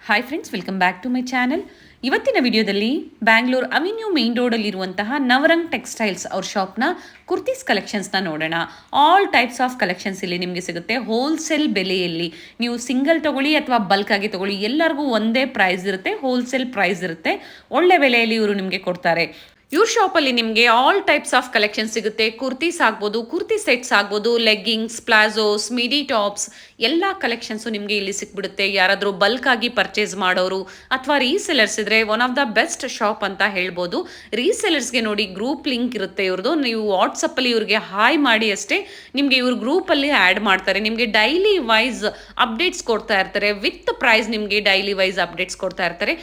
Hi friends, welcome back to my channel. ಇವತ್ತಿನ ವಿಡಿಯೋದಲ್ಲಿ Bangalore avenue main ರೋಡಲ್ಲಿರುವಂತಹ ನವರಂಗ್ ಟೆಕ್ಸ್ಟೈಲ್ಸ್ ಅವ್ರ ಶಾಪ್ನ ಕುರ್ತೀಸ್ ಕಲೆಕ್ಷನ್ಸ್ನ ನೋಡೋಣ. ಆಲ್ ಟೈಪ್ಸ್ ಆಫ್ ಕಲೆಕ್ಷನ್ಸ್ ಇಲ್ಲಿ ನಿಮಗೆ ಸಿಗುತ್ತೆ ಹೋಲ್ಸೇಲ್ ಬೆಲೆಯಲ್ಲಿ. ನೀವು ಸಿಂಗಲ್ ತಗೊಳ್ಳಿ ಅಥವಾ ಬಲ್ಕ್ ಆಗಿ ತಗೊಳ್ಳಿ, ಎಲ್ಲರಿಗೂ ಒಂದೇ ಪ್ರೈಸ್ ಇರುತ್ತೆ, ಹೋಲ್ಸೇಲ್ ಪ್ರೈಸ್ ಇರುತ್ತೆ. ಒಳ್ಳೆ ಬೆಲೆಯಲ್ಲಿ ಇವರು ನಿಮಗೆ ಕೊಡ್ತಾರೆ. ಇವ್ರ ಶಾಪಲ್ಲಿ ನಿಮಗೆ ಆಲ್ ಟೈಪ್ಸ್ ಆಫ್ ಕಲೆಕ್ಷನ್ ಸಿಗುತ್ತೆ. ಕುರ್ತೀಸ್ ಆಗ್ಬೋದು, ಕುರ್ತಿ ಸೆಟ್ಸ್ ಆಗ್ಬೋದು, ಲೆಗ್ಗಿಂಗ್ಸ್, ಪ್ಲಾಜೋಸ್, ಮಿಡಿ ಟಾಪ್ಸ್ ಎಲ್ಲ ಕಲೆಕ್ಷನ್ಸು ನಿಮಗೆ ಇಲ್ಲಿ ಸಿಕ್ಬಿಡುತ್ತೆ. ಯಾರಾದರೂ ಬಲ್ಕ್ ಆಗಿ ಪರ್ಚೇಸ್ ಮಾಡೋರು ಅಥವಾ ರೀಸೆಲರ್ಸ್ ಇದ್ರೆ one of the best shop ಅಂತ ಹೇಳ್ಬೋದು. ರೀಸೆಲರ್ಸ್ಗೆ ನೋಡಿ ಗ್ರೂಪ್ ಲಿಂಕ್ ಇರುತ್ತೆ ಇವ್ರದ್ದು. ನೀವು ವಾಟ್ಸಪ್ಪಲ್ಲಿ ಇವ್ರಿಗೆ ಹಾಯ್ ಮಾಡಿ ಅಷ್ಟೇ ನಿಮಗೆ ಇವ್ರ ಗ್ರೂಪಲ್ಲಿ ಆ್ಯಡ್ ಮಾಡ್ತಾರೆ. ನಿಮಗೆ ಡೈಲಿ ವೈಸ್ ಅಪ್ಡೇಟ್ಸ್ ಕೊಡ್ತಾ ಇರ್ತಾರೆ. ವಿತ್ ಪ್ರೈಸ್ ನಿಮಗೆ ಡೈಲಿ ವೈಸ್ ಅಪ್ಡೇಟ್ಸ್ ಕೊಡ್ತಾ ಇರ್ತಾರೆ.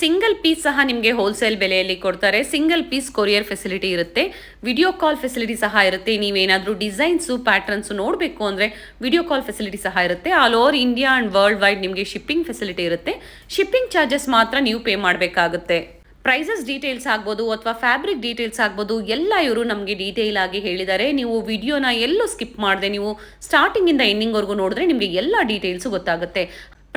ಸಿಂಗಲ್ ಪೀಸ್ ಸಹ ನಿಮಗೆ ಹೋಲ್ಸೇಲ್ ಬೆಲೆಯಲ್ಲಿ ಕೊಡ್ತಾರೆ. ಸಿಂಗಲ್ ಪೀಸ್ ಕೊರಿಯರ್ ಫೆಸಿಲಿಟಿ ಇರುತ್ತೆ, ವಿಡಿಯೋ ಕಾಲ್ ಫೆಸಿಲಿಟಿ ಸಹ ಇರುತ್ತೆ. ನೀವೇನಾದರೂ ಡಿಸೈನ್ಸು ಪ್ಯಾಟ್ರನ್ಸು ನೋಡಬೇಕು ಅಂದರೆ ವಿಡಿಯೋ ಕಾಲ್ ಫೆಸಿಲಿಟಿ ಸಹ ಇರುತ್ತೆ. All over India and world wide ನಿಮಗೆ ಶಿಪ್ಪಿಂಗ್ ಫೆಸಿಲಿಟಿ ಇರುತ್ತೆ. ಶಿಪ್ಪಿಂಗ್ ಚಾರ್ಜಸ್ ಮಾತ್ರ ನೀವು ಪೇ ಮಾಡಬೇಕಾಗುತ್ತೆ. ಪ್ರೈಸಸ್ ಡೀಟೇಲ್ಸ್ ಆಗ್ಬೋದು ಅಥವಾ ಫ್ಯಾಬ್ರಿಕ್ ಡೀಟೇಲ್ಸ್ ಆಗ್ಬೋದು ಎಲ್ಲ ಇವರು ನಮಗೆ ಡೀಟೇಲ್ ಆಗಿ ಹೇಳಿದ್ದಾರೆ. ನೀವು ವಿಡಿಯೋನ ಎಲ್ಲೂ ಸ್ಕಿಪ್ ಮಾಡದೆ ನೀವು ಸ್ಟಾರ್ಟಿಂಗಿಂದ ಎಂಡಿಂಗ್ವರೆಗೂ ನೋಡಿದ್ರೆ ನಿಮಗೆ ಎಲ್ಲ ಡೀಟೇಲ್ಸು ಗೊತ್ತಾಗುತ್ತೆ.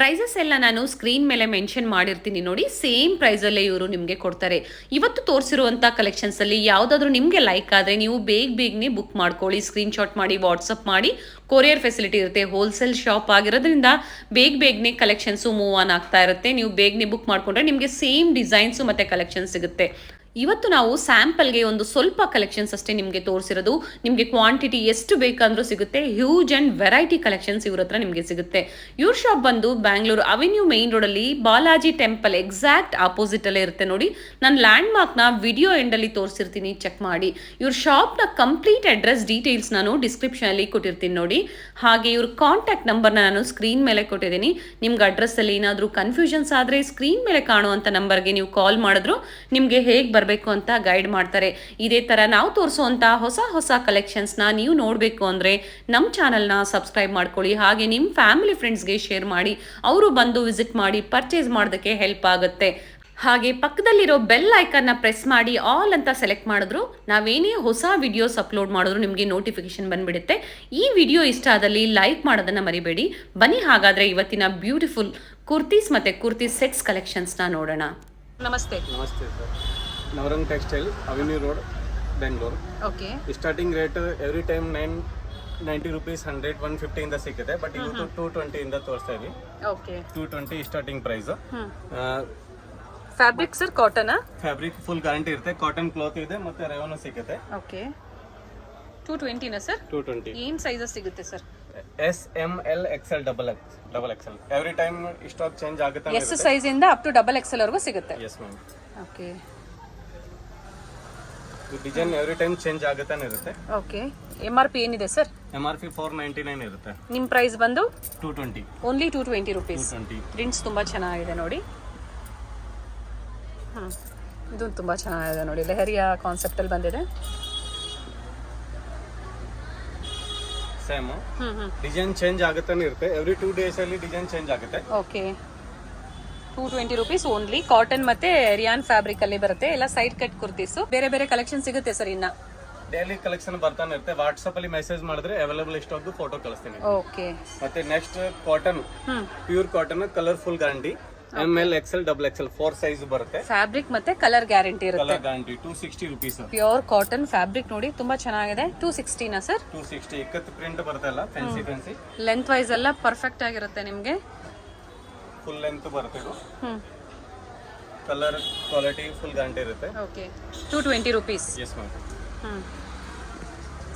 ಪ್ರೈಸಸ್ ಎಲ್ಲ ನಾನು ಸ್ಕ್ರೀನ್ ಮೇಲೆ ಮೆನ್ಷನ್ ಮಾಡಿರ್ತೀನಿ ನೋಡಿ. ಸೇಮ್ ಪ್ರೈಸಲ್ಲೇ ಇವರು ನಿಮಗೆ ಕೊಡ್ತಾರೆ. ಇವತ್ತು ತೋರಿಸಿರುವಂಥ ಕಲೆಕ್ಷನ್ಸಲ್ಲಿ ಯಾವುದಾದ್ರೂ ನಿಮಗೆ ಲೈಕ್ ಆದರೆ ನೀವು ಬೇಗನೆ ಬುಕ್ ಮಾಡ್ಕೊಳ್ಳಿ. ಸ್ಕ್ರೀನ್ಶಾಟ್ ಮಾಡಿ ವಾಟ್ಸಪ್ ಮಾಡಿ. ಕೊರಿಯರ್ ಫೆಸಿಲಿಟಿ ಇರುತ್ತೆ. ಹೋಲ್ಸೇಲ್ ಶಾಪ್ ಆಗಿರೋದ್ರಿಂದ ಬೇಗನೆ ಕಲೆಕ್ಷನ್ಸು ಮೂವ್ ಆನ್ ಆಗ್ತಾ ಇರುತ್ತೆ. ನೀವು ಬೇಗನೆ ಬುಕ್ ಮಾಡಿಕೊಂಡ್ರೆ ನಿಮಗೆ ಸೇಮ್ ಡಿಸೈನ್ಸು ಮತ್ತು ಕಲೆಕ್ಷನ್ ಸಿಗುತ್ತೆ. ಇವತ್ತು ನಾವು ಸ್ಯಾಂಪಲ್ಗೆ ಒಂದು ಸ್ವಲ್ಪ ಕಲೆಕ್ಷನ್ಸ್ ಅಷ್ಟೇ ನಿಮಗೆ ತೋರಿಸಿರೋದು. ನಿಮಗೆ ಕ್ವಾಂಟಿಟಿ ಎಷ್ಟು ಬೇಕಂದ್ರೂ ಸಿಗುತ್ತೆ. ಹ್ಯೂಜ್ ಆ್ಯಂಡ್ ವೆರೈಟಿ ಕಲೆಕ್ಷನ್ಸ್ ಇವ್ರ ಹತ್ರ ನಿಮಗೆ ಸಿಗುತ್ತೆ. ಇವ್ರ ಶಾಪ್ ಬಂದು ಬ್ಯಾಂಗ್ಳೂರ್ ಅವೆನ್ಯೂ ಮೇನ್ ರೋಡಲ್ಲಿ ಬಾಲಾಜಿ ಟೆಂಪಲ್ ಎಕ್ಸಾಕ್ಟ್ ಆಪೋಸಿಟಲ್ಲೇ ಇರುತ್ತೆ ನೋಡಿ. ನಾನು ಲ್ಯಾಂಡ್ ಮಾರ್ಕ್ನ ವಿಡಿಯೋ ಎಂಡಲ್ಲಿ ತೋರಿಸಿರ್ತೀನಿ, ಚೆಕ್ ಮಾಡಿ. ಇವ್ರ ಶಾಪ್ನ ಕಂಪ್ಲೀಟ್ ಅಡ್ರೆಸ್ ಡೀಟೇಲ್ಸ್ ನಾನು ಡಿಸ್ಕ್ರಿಪ್ಷನಲ್ಲಿ ಕೊಟ್ಟಿರ್ತೀನಿ ನೋಡಿ. ಹಾಗೆ ಇವ್ರ ಕಾಂಟ್ಯಾಕ್ಟ್ ನಂಬರ್ನ ನಾನು ಸ್ಕ್ರೀನ್ ಮೇಲೆ ಕೊಟ್ಟಿದ್ದೀನಿ. ನಿಮ್ಗೆ ಅಡ್ರೆಸ್ಸಲ್ಲಿ ಏನಾದರೂ ಕನ್ಫ್ಯೂಷನ್ಸ್ ಆದರೆ ಸ್ಕ್ರೀನ್ ಮೇಲೆ ಕಾಣುವಂಥ ನಂಬರ್ಗೆ ನೀವು ಕಾಲ್ ಮಾಡಿದ್ರು ನಿಮಗೆ ಹೇಗೆ ಬರಬೇಕು ಅಂತ ಗೈಡ್ ಮಾಡ್ತಾರೆ. ಇದೇ ಥರ ನಾವು ತೋರಿಸುವಂಥ ಹೊಸ ಕಲೆಕ್ಷನ್ಸ್ನ ನೀವು ನೋಡಬೇಕು ಅಂದರೆ ನಮ್ಮ ಚಾನಲ್ನ ಸಬ್ಸ್ಕ್ರೈಬ್ ಮಾಡ್ಕೊಳ್ಳಿ. ಹಾಗೆ ನಿಮ್ಮ ಫ್ಯಾಮಿಲಿ ಫ್ರೆಂಡ್ಸ್ಗೆ ಶೇರ್ ಮಾಡಿ, ಅವರು ಬಂದು ವಿಸಿಟ್ ಮಾಡಿ ಪರ್ಚೇಸ್ ಮಾಡೋದಕ್ಕೆ ಹೆಲ್ಪ್ ಆಗುತ್ತೆ. ಹಾಗೆ ಪಕ್ಕದಲ್ಲಿರೋ ಬೆಲ್ ಐಕನ್ನ ಪ್ರೆಸ್ ಮಾಡಿ ಆಲ್ ಅಂತ ಸೆಲೆಕ್ಟ್ ಮಾಡಿದ್ರು ನಾವೇನೇ ಹೊಸ ವಿಡಿಯೋಸ್ ಅಪ್ಲೋಡ್ ಮಾಡಿದ್ರು ನಿಮಗೆ ನೋಟಿಫಿಕೇಶನ್ ಬಂದ್ಬಿಡುತ್ತೆ. ಈ ವಿಡಿಯೋ ಇಷ್ಟ ಆದಲ್ಲಿ ಲೈಕ್ ಮಾಡೋದನ್ನು ಮರಿಬೇಡಿ. ಬನ್ನಿ ಹಾಗಾದರೆ ಇವತ್ತಿನ ಬ್ಯೂಟಿಫುಲ್ ಕುರ್ತೀಸ್ ಮತ್ತು ಕುರ್ತಿ ಸೆಟ್ಸ್ ಕಲೆಕ್ಷನ್ಸ್ನ ನೋಡೋಣ. ನಮಸ್ತೆ. ನಮಸ್ತೆ sir. Navrang textile avenue road Bengaluru. Okay. Starting rate every time 90 rupees, 100, 150 ಇಂದ ಸಿಗುತ್ತೆ. ಬಟ್ ಇವತ್ತು 220 ಇಂದ ತೋರಿಸ್ತಾ ಇದ್ವಿ. Okay. 220 starting price. Fabric sir cotton? Fabric full guarantee ಇರುತ್ತೆ. ಕಾಟನ್ ಕ್ಲಾತ್ ಇದೆ ಮತ್ತೆ ರೇವನ್ ಸಿಗುತ್ತೆ. ಓಕೆ. 220 ನಾ ಸರ್? 220. ಏನು ಸೈಜಸ್ ಸಿಗುತ್ತೆ sir? S, M, L, XL, double XL. Every time stock change ಆಗುತ್ತೆ. ಎಸ್ ಸೈಜ್ ಇಂದ ಅಪ್ ಟು ಡಬಲ್ XL ವರೆಗೂ ಸಿಗುತ್ತೆ. Yes ma'am. Okay. Design every time change ಆಗುತ್ತಾನೆ ಇರುತ್ತೆ. ಓಕೆ. MRP ಏನಿದೆ ಸರ್? MRP 499 ಇರುತ್ತೆ. ನಿಮ್ಮ ಪ್ರೈಸ್ ಬಂದು 220. Only 220 rupees. 220. ಪ್ರಿಂಟ್ಸ್ ತುಂಬಾ ಚೆನ್ನಾಗಿದೆ ನೋಡಿ. ಇದು ತುಂಬಾ ಚೆನ್ನಾಗಿದೆ ನೋಡಿ. ಲೆಹರಿಯಾ ಕಾನ್ಸೆಪ್ಟ್ ಅಲ್ಲಿ ಬಂದಿದೆ. ಸೇಮ್ ಡಿಸೈನ್ ಚೇಂಜ್ ಆಗುತ್ತಾನೆ ಇರುತ್ತೆ. ಎವ್ರಿ 2 days ಅಲ್ಲಿ ಡಿಸೈನ್ ಚೇಂಜ್ ಆಗುತ್ತೆ. ಓಕೆ. 220 rupees only. ಕಾಟನ್ ಮತ್ತೆ ರಿಯಾನ್ ಫ್ಯಾಬ್ರಿಕ್ ಅಲ್ಲಿ ಬರುತ್ತೆ. ಎಲ್ಲ ಸೈಡ್ ಕಟ್ ಕುರ್ತೀಸು. ಬೇರೆ ಕಲೆಕ್ಷನ್ ಸಿಗುತ್ತೆ ಸರ್. ಇನ್ನ ಡೈಲಿ ಕಲೆಕ್ಷನ್ ಬರ್ತಾನೆ ಇರುತ್ತೆ. ವಾಟ್ಸ್ಆಪ್ ಅಲ್ಲಿ ಮೆಸೇಜ್ ಮಾಡಿದ್ರೆ ಅವೈಲೇಬಲ್ ಸ್ಟಾಕ್ ಫೋಟೋ ಕಳಿಸ್ತೀನಿ. ಓಕೆ. ಮತ್ತೆ next cotton, pure cotton, colourful guarantee. ML, XL, XXL 4 size ಬರುತ್ತೆ. ಫ್ಯಾಬ್ರಿಕ್ ಮತ್ತೆ ಕಲರ್ ಗ್ಯಾರಂಟಿ ಇರುತ್ತೆ. Colour guarantee 260 rupees. Pure cotton fabric ನೋಡಿ ತುಂಬಾ ಚೆನ್ನಾಗಿದೆ. 260 ನಾ ಸರ್? 260. ಇಕ್ಕತ್ತು ಪ್ರಿಂಟ್ ಬರುತ್ತಲ್ಲ, ಫ್ಯಾನ್ಸಿ ಲೆಂತ್ ವೈಸ್ ಎಲ್ಲ ಪರ್ಫೆಕ್ಟ್ ಆಗಿರುತ್ತೆ ನಿಮಗೆ. ಫುಲ್ ಲೆಂತ್ ಬರುತ್ತೆ ಇದು. ಕಲರ್ ಕ್ವಾಲಿಟಿ ಫುಲ್ ಗ್ಯಾರಂಟಿ ಇರುತ್ತೆ. ಓಕೆ. 220 ರುಪೀಸ್. Yes ma'am.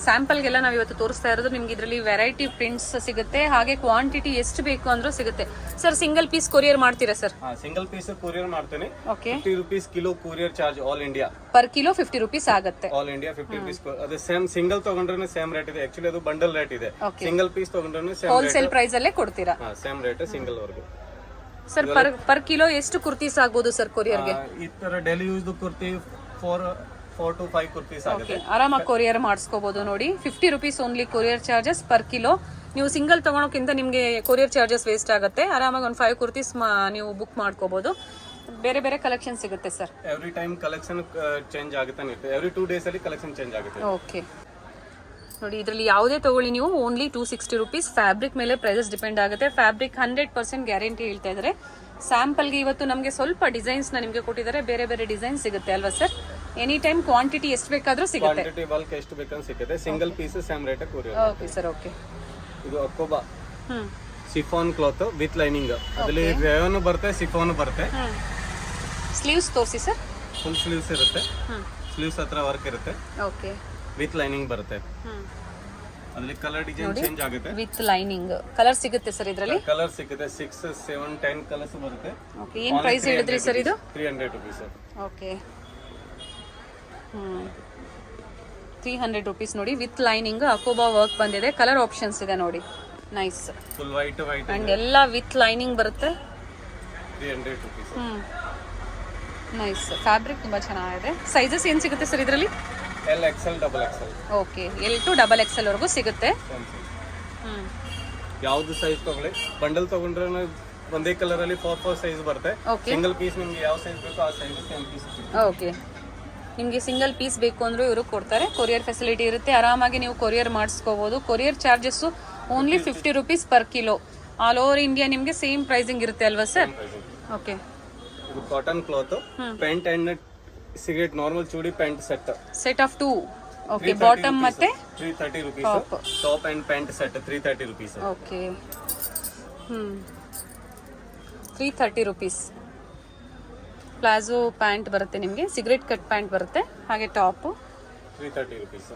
ಸ್ಯಾಂಪಲ್ಗೆಲ್ಲ ನಾವು ಇವತ್ತು ತೋರಿಸ್ತಾ ಇರೋದು ನಿಮ್ಗೆ. ಇದರಲ್ಲಿ ವೆರೈಟಿ ಪ್ರಿಂಟ್ಸ್ ಸಿಗುತ್ತೆ. ಹಾಗೆ ಕ್ವಾಂಟಿಟಿ ಎಷ್ಟು ಬೇಕು ಅಂದ್ರೂ ಸಿಗುತ್ತೆ. ಸರ್ ಸಿಂಗಲ್ ಪೀಸ್ ಕೊರಿಯರ್ ಮಾಡ್ತೀರಾ ಸರ್? ಸಿಂಗಲ್ ಪೀಸ್ ಕೊರಿಯರ್ ಮಾಡ್ತೀನಿ. Okay. 50 rupees kilo courier charge all India. Per kilo 50 rupees ಆಗುತ್ತೆ. All India 50 rupees. ಅದೇ ಸೇಮ್ ಸಿಂಗಲ್ ತಗೊಂಡ್ರೆ ಸೇಮ್ ರೇಟ್ ಇದೆ. ಆಕ್ಚುಲಿ ಅದು ಬಂಡಲ್ ರೇಟ್ ಇದೆ. ಸಿಂಗಲ್ ಪೀಸ್ ತಗೊಂಡ್ರೆ ಸೇಮ್ ಹೋಲ್ಸೇಲ್ ಪ್ರೈಸ್ ಅಲ್ಲೇ ಕೊಡ್ತೀರಾ? ಸೇಮ್ ರೇಟ್ ಸಿಂಗಲ್ ವರ್ಗು. ಸರ್ ಪರ್ ಕಿಲೋ ಎಷ್ಟು ಕುರ್ತೀಸ್ ಆಗ್ಬೋದು ಸರ್ ಕೊರಿಯರ್ಗೆ? ಈ ತರ daily use kurti 4 to 5 kurtis ಆಗುತ್ತೆ. ಆರಾಮಾಗಿ ಕೊರಿಯರ್ ಮಾಡಿಸ್ಕೋಬಹುದು ನೋಡಿ. 50 rupees only courier charges per kilo. ನೀವು ಸಿಂಗಲ್ ತಗೊಳೋಕ್ಕಿಂತ ನಿಮಗೆ ಕೊರಿಯರ್ ಚಾರ್ಜಸ್ ವೇಸ್ಟ್ ಆಗುತ್ತೆ. ಆರಾಮಾಗಿ ಒಂದು 5 ಕುರ್ತೀಸ್ ನೀವು ಬುಕ್ ಮಾಡ್ಕೋಬಹುದು. ಬೇರೆ ಕಲೆಕ್ಷನ್ ಸಿಗುತ್ತೆ sir. Every time collection change ಆಗುತ್ತಾನೆ ಇರುತ್ತೆ. ಎವ್ರಿ 2 days ಅಲ್ಲಿ ಕಲೆಕ್ಷನ್ ಚೇಂಜ್ ಆಗುತ್ತೆ. ಓಕೆ. ನೋಡಿ ಇದರಲ್ಲಿ ಯಾವುದೇ ತಗೊಳ್ಳಿ ನೀವು ಓನ್ಲಿ 260 ರುಪೀಸ್. ಫ್ಯಾಬ್ರಿಕ್ ಮೇಲೆ ಪ್ರೈಸಸ್ ಡಿಪೆಂಡ್ ಆಗುತ್ತೆ. ಫ್ಯಾಬ್ರಿಕ್ 100% ಗ್ಯಾರಂಟಿ ಹೇಳ್ತಾ ಇದ್ದಾರೆ. ಸ್ಯಾಂಪಲ್ಗೆ ಇವತ್ತು ನಮಗೆ ಸ್ವಲ್ಪ ಡಿಸೈನ್ಸ್ನ ನಿಮಗೆ ಕೊಟ್ಟಿದ್ದಾರೆ, ಬೇರೆ ಬೇರೆ ಡಿಸೈನ್ ಸಿಗುತ್ತೆ ಅಲ್ವಾ ಸರ್? ಎನಿ ಟೈಮ್ ಕ್ವಾಂಟಿಟಿ ಎಷ್ಟು ಬೇಕಾದರೂ ಸಿಗುತ್ತೆ. ಕ್ವಾಂಟಿಟಿ ಬಲ್ಕ್ ಎಷ್ಟು ಬೇಕಂತ ಸಿಗುತ್ತೆ. Single piece same rate courier. Okay sir, okay. ಇದು ಅಕೋಬಾ ಶಿಫಾನ್ ಕ್ಲಾತ್ ವಿತ್ ಲೈನಿಂಗ್. ಅದರಲ್ಲಿ ರೇಯನ್ ಬರುತ್ತೆ, ಶಿಫಾನ್ ಬರುತ್ತೆ. ಸ್ಲೀವ್ಸ್ ತೋರಿಸಿ ಸರ್. ಫುಲ್ ಸ್ಲೀವ್ಸ್ ಇರುತ್ತೆ. ಸ್ಲೀವ್ಸ್ ಹತ್ರ ವರ್ಕ್ ಇರುತ್ತೆ. ಓಕೆ. ವಿತ್ ಲೈನಿಂಗ್ ಬರುತ್ತೆ. ಅದರಲ್ಲಿ ಕಲರ್ ಡಿಸೈನ್ ಚೇಂಜ್ ಆಗುತ್ತೆ. ವಿತ್ ಲೈನಿಂಗ್ ಕಲರ್ ಸಿಗುತ್ತೆ ಸರ್ ಇದರಲ್ಲಿ? ಕಲರ್ ಸಿಗುತ್ತೆ 6, 7, 10 ಕಲರ್ಸ್ ಬರುತ್ತೆ. ಓಕೆ. ಏನು ಪ್ರೈಸ್ ಹೇಳಿದ್ರಿ ಸರ್ ಇದು? 300 rupees ಸರ್. ಓಕೆ. 300 rupees ನೋಡಿ, ವಿತ್ ಲೈನಿಂಗ್ ಅಕೋಬಾ ವರ್ಕ್ ಬಂದಿದೆ. ಕಲರ್ ಆಪ್ಷನ್ಸ್ ಇದೆ ನೋಡಿ, ನೈಸ್. ಫುಲ್ ವೈಟ್ ಅಂಡ್ ಎಲ್ಲ ವಿತ್ ಲೈನಿಂಗ್ ಬರುತ್ತೆ. 300 rupees. ನೈಸ್. ಫ್ಯಾಬ್ರಿಕ್ ತುಂಬಾ ಚೆನ್ನಾಗಿದೆ. ಸೈಜಸ್ ಏನು ಸಿಗುತ್ತೆ ಸರ್ ಇದರಲ್ಲಿ? L, XL, XXL. Okay. L to XXL ವರೆಗೂ ಸಿಗುತ್ತೆ. ಯಾವ್ದು ಸೈಜ್ ತಗೊಳ್ಳಿ, ಬಂಡಲ್ ತಗೊಂಡ್ರೆ ಒಂದೇ ಕಲರ್ ಅಲ್ಲಿ 4 ಸೈಜ್ ಬರುತ್ತೆ. ಸಿಂಗಲ್ ಪೀಸ್ ನಿಮ್ಗೆ ಯಾವ ಸೈಜ್ ಬೇಕೋ ಆ ಸೈಜ್ ಸೇಮ್ ಪೀಸ್ ಸಿಗುತ್ತೆ. ಓಕೆ. ನಿಮಗೆ ಸಿಂಗಲ್ ಪೀಸ್ ಬೇಕು ಅಂದ್ರೂ ಇವರು ಕೊಡ್ತಾರೆ. ಕೊರಿಯರ್ ಫೆಸಿಲಿಟಿ ಇರುತ್ತೆ, ಆರಾಮಾಗಿ ನೀವು ಕೊರಿಯರ್ ಮಾಡಿಸ್ಕೋಬಹುದು. Courier charges only 50 rupees per kilo. All over India ನಿಮಗೆ ಸೇಮ್ ಪ್ರೈಸಿಂಗ್ ಇರುತ್ತೆ ಅಲ್ವಾ ಸರ್? ಓಕೆ. ಇದು cotton cloth, pant and cigarette normal chudi pant set of 2. Okay. Bottom ಮತ್ತೆ 330 rupees. Top and pant set 330 rupees. Okay. 330 rupees. Palazzo pant ಬರುತ್ತೆ ನಿಮಗೆ, cigarette cut pant ಬರುತ್ತೆ, ಹಾಗೆ top 330 rupees.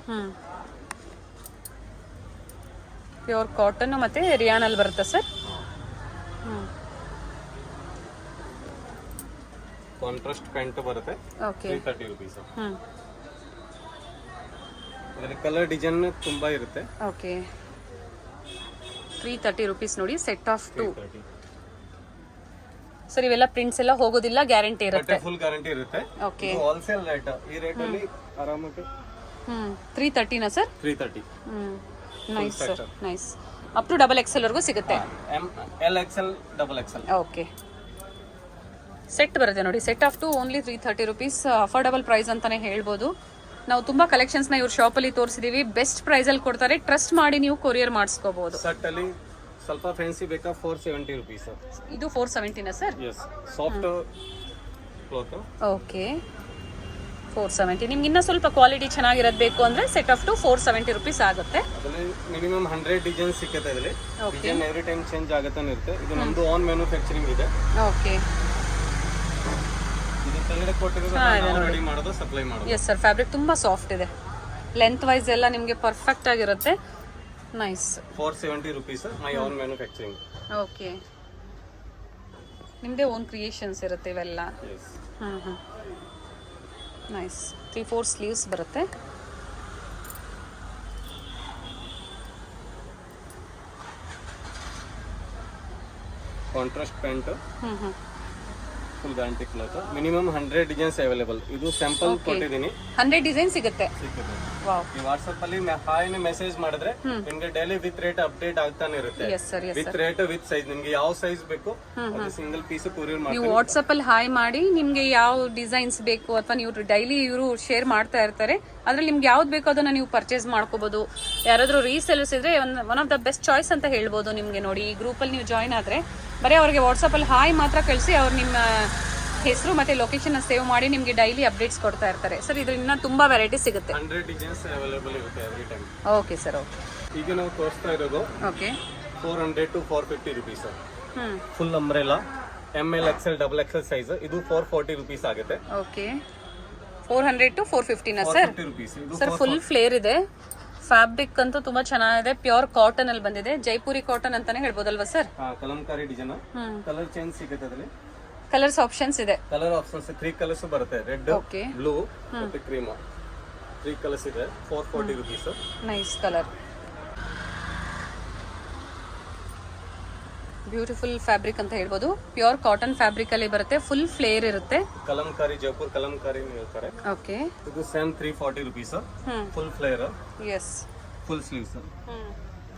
Pure cotton ಮತ್ತೆ ರಿಯಾನಲ್ಲಿ ಬರುತ್ತೆ ಸರ್. ಕಾಂಟ್ರಾಸ್ಟ್ ಪ್ಯಾಂಟ್ ಬರುತ್ತೆ. Okay. 330 rupees. ಅದರಲ್ಲಿ ಕಲರ್ ಡಿಸೈನ್ ತುಂಬಾ ಇರುತ್ತೆ. ಓಕೆ. 330 rupees ನೋಡಿ, ಸೆಟ್ ಆಫ್ 2. ಸರ್ ಇವೆಲ್ಲ ಪ್ರಿಂಟ್ಸ್ ಎಲ್ಲ ಹೋಗೋದಿಲ್ಲ, ಗ್ಯಾರಂಟಿ ಇರುತ್ತೆ? ಫುಲ್ ಗ್ಯಾರಂಟಿ ಇರುತ್ತೆ. ಓಕೆ. ಹೋಲ್ಸೇಲ್ ರೇಟ್, ಈ ರೇಟ್ ಅಲ್ಲಿ ಆರಾಮಾಗಿ 330 ನಾ sir? 330. Nice sir, nice. Up to XXL ವರೆಗೂ ಸಿಗುತ್ತೆ. L, XL, XXL. Okay. Set ಬರುತ್ತೆ ನೋಡಿ, set of 2 only 330 rupees. Affordable price ಅಂತಾನೆ ಹೇಳ್ಬೋದು. ನಾವು ತುಂಬಾ ಕಲೆಕ್ಷನ್ಸ್ನ ಇವ್ರ ಶಾಪಲ್ಲಿ ತೋರಿಸಿದೀವಿ, ಬೆಸ್ಟ್ ಪ್ರೈಸಲ್ಲಿ ಕೊಡ್ತಾರೆ. ಟ್ರಸ್ಟ್ ಮಾಡಿ ನೀವು ಕೊರಿಯರ್ ಮಾಡಿಸ್ಕೋಬಹುದು. ಸೆಟ್ ಅಲ್ಲಿ ಸ್ವಲ್ಪ ಫ್ಯಾನ್ಸಿ ಬೇಕಾ 470 rupees. ಇದು 470 ನಾ sir? Yes. Soft cloth. Okay. 470. ನಿಮ್ಗೆ ಇನ್ನೂ ಸ್ವಲ್ಪ ಕ್ವಾಲಿಟಿ ಚೆನ್ನಾಗಿರೋದು ಬೇಕು ಅಂದ್ರೆ ಸೆಟ್ ಆಫ್ 2 470 rupees ಆಗುತ್ತೆ. ಅದರಲ್ಲಿ ಮಿನಿಮಮ್ 100 ಡಿಸೈನ್ ಸಿಗುತ್ತೆ. ಇದರಲ್ಲಿ ಡಿಸೈನ್ ಎವ್ರಿ ಟೈಮ್ ಚೇಂಜ್ ಆಗುತ್ತಾನೆ ಇರುತ್ತೆ. ಇದು ನಮ್ದು ಆನ್ ಮ್ಯಾನುಫ್ಯಾಕ್ಚರಿಂಗ್ ಇದೆ. ಓಕೆ. ಇದು ಕೆಳಗಡೆ ಕೊಟ್ಟಿರೋದು ನಾವು ರೆಡಿ ಮಾಡೋದು, ಸಪ್ಲೈ ಮಾಡೋದು. Yes sir. ಫ್ಯಾಬ್ರಿಕ್ ತುಂಬಾ ಸಾಫ್ಟ್ ಇದೆ, ಲೆಂತ್ ವೈಸ್ ಎಲ್ಲ ನಿಮಗೆ ಪರ್ಫೆಕ್ಟ್ ಆಗಿರುತ್ತೆ. Nice. 470 rupees my on manufacturing. Okay. ನಿಮ್ಮದೇ ಓನ್ ಕ್ರಿಯೇಷನ್ಸ್ ಇರುತ್ತೆ ಇವೆಲ್ಲ. ನೈಸ್. 3-4 ಸ್ಲೀವ್ಸ್ ಬರುತ್ತೆ. Contrast pant, full guarantee cloth. Minimum 100 designs available. ಇದು ಸ್ಯಾಂಪಲ್ ಕೊಟ್ಟಿದ್ದೀನಿ. 100 ಡಿಸೈನ್ ಸಿಗುತ್ತೆ. ವಾವ್. ಈ ವಾಟ್ಸ್ಆಪ್ ಅಲ್ಲಿ ಹಾಯ್ ಮೆಸೇಜ್ ಮಾಡಿದ್ರೆ ನಿಮಗೆ ಡೈಲಿ ವಿತ್ ರೇಟ್ ಅಪ್ಡೇಟ್ ಆಗ್ತಾನೆ ಇರುತ್ತೆ. Yes sir, yes. With rate with size, ನಿಮಗೆ ಯಾವ ಸೈಜ್ ಬೇಕು ಅದು ಸಿಂಗಲ್ ಪೀಸ್ ಕೊರಿಯರ್ ಮಾಡ್ತೀನಿ. ನೀವು ವಾಟ್ಸ್ಆಪ್ ಅಲ್ಲಿ ಹಾಯ್ ಮಾಡಿ ನಿಮ್ಗೆ ಯಾವ ಡಿಸೈನ್ಸ್ ಬೇಕು ಅಥವಾ ನೀವು ಡೈಲಿ ಇವರು ಶೇರ್ ಮಾಡ್ತಾ ಇರ್ತಾರೆ, ಅದ್ರಲ್ಲಿ ನಿಮ್ಗೆ ಯಾವ್ದು ಬೇಕೋ ಅದನ್ನ ನೀವು ಪರ್ಚೇಸ್ ಮಾಡ್ಕೋಬಹುದು. ಯಾರಾದ್ರೂ ರೀಸೆಲ್ಲರ್ಸ್ ಇದ್ರೆ one of the best choice ಅಂತ ಹೇಳ್ಬೋದು ನಿಮ್ಗೆ. ನೋಡಿ, ಈ ಗ್ರೂಪ್ ಅಲ್ಲಿ ನೀವು ಜಾಯ್ನ್ ಆದ್ರೆ ಬರೀ ಅವ್ರಿಗೆ ವಾಟ್ಸ್ಆಪ್ ಅಲ್ಲಿ ಹಾಯ್ ಮಾತ್ರ ಕಳಿಸಿ, ಅವ್ರು ನಿಮ್ಮ ಹೆಸರು ಮತ್ತೆ ಲೊಕೇಶನ್ ಸೇವ್ ಮಾಡಿ ನಿಮ್ಗೆ ಡೈಲಿ ಅಪ್ಡೇಟ್ಸ್ ಕೊಡ್ತಾ ಇರ್ತಾರೆ. ಸರ್ ಇದರಿಂದ ತುಂಬಾ ವೆರೈಟಿ ಸಿಗುತ್ತೆ. 100 ಡಿಸೈನ್ಸ್ ಅವೈಲೇಬಲ್ ಇರುತ್ತೆ every time. Okay sir, okay. ಈಗ ನಾವು ತೋರಿಸ್ತಾ ಇರೋದು okay 400 to 450 rupees. Full umbrella ML, XL, XXL size. ಇದು 440 rupees ಆಗುತ್ತೆ. ಓಕೆ. 400 to 450 ನಾ sir? 450 rupees. Sir full flare ಇದೆ. ಫ್ಯಾಬ್ರಿಕ್ ಅಂತೂ ತುಂಬಾ ಚೆನ್ನಾಗಿದೆ, ಪ್ಯೂರ್ ಕಾಟನ್ ಅಲ್ಲಿ ಬಂದಿದೆ. ಜೈಪುರಿ ಕಾಟನ್ ಅಂತಾನೆ ಹೇಳ್ಬೋದಲ್ವಾ sir? Kalamkari design. Colour change ಸಿಗುತ್ತೆ ಅದರಲ್ಲಿ. ಕಲರ್ಸ್ ಆಪ್ಷನ್ಸ್ ಇದೆ. ಕಲರ್ ಆಪ್ಷನ್ಸ್ 3 ಕಲರ್ಸ್ ಬರುತ್ತೆ. ರೆಡ್, ಬ್ಲೂ ಮತ್ತೆ ಕ್ರೀಮ್. 3 ಕಲರ್ಸ್ ಇದೆ. 440 rupees. Nice colour. Beautiful fabric ಅಂತ ಹೇಳ್ಬೋದು. ಪ್ಯೂರ್ ಕಾಟನ್ ಫ್ಯಾಬ್ರಿಕ್ ಅಲ್ಲಿ ಬರುತ್ತೆ, ಫುಲ್ ಫ್ಲೇರ್ ಇರುತ್ತೆ. ಕಲಂಕಾರಿ, ಜೈಪುರ್ ಕಲಂಕಾರಿ ಹೇಳ್ತಾರೆ. ಓಕೆ. ಇದು same 340 rupees. Full flare. Yes. Full sleeves.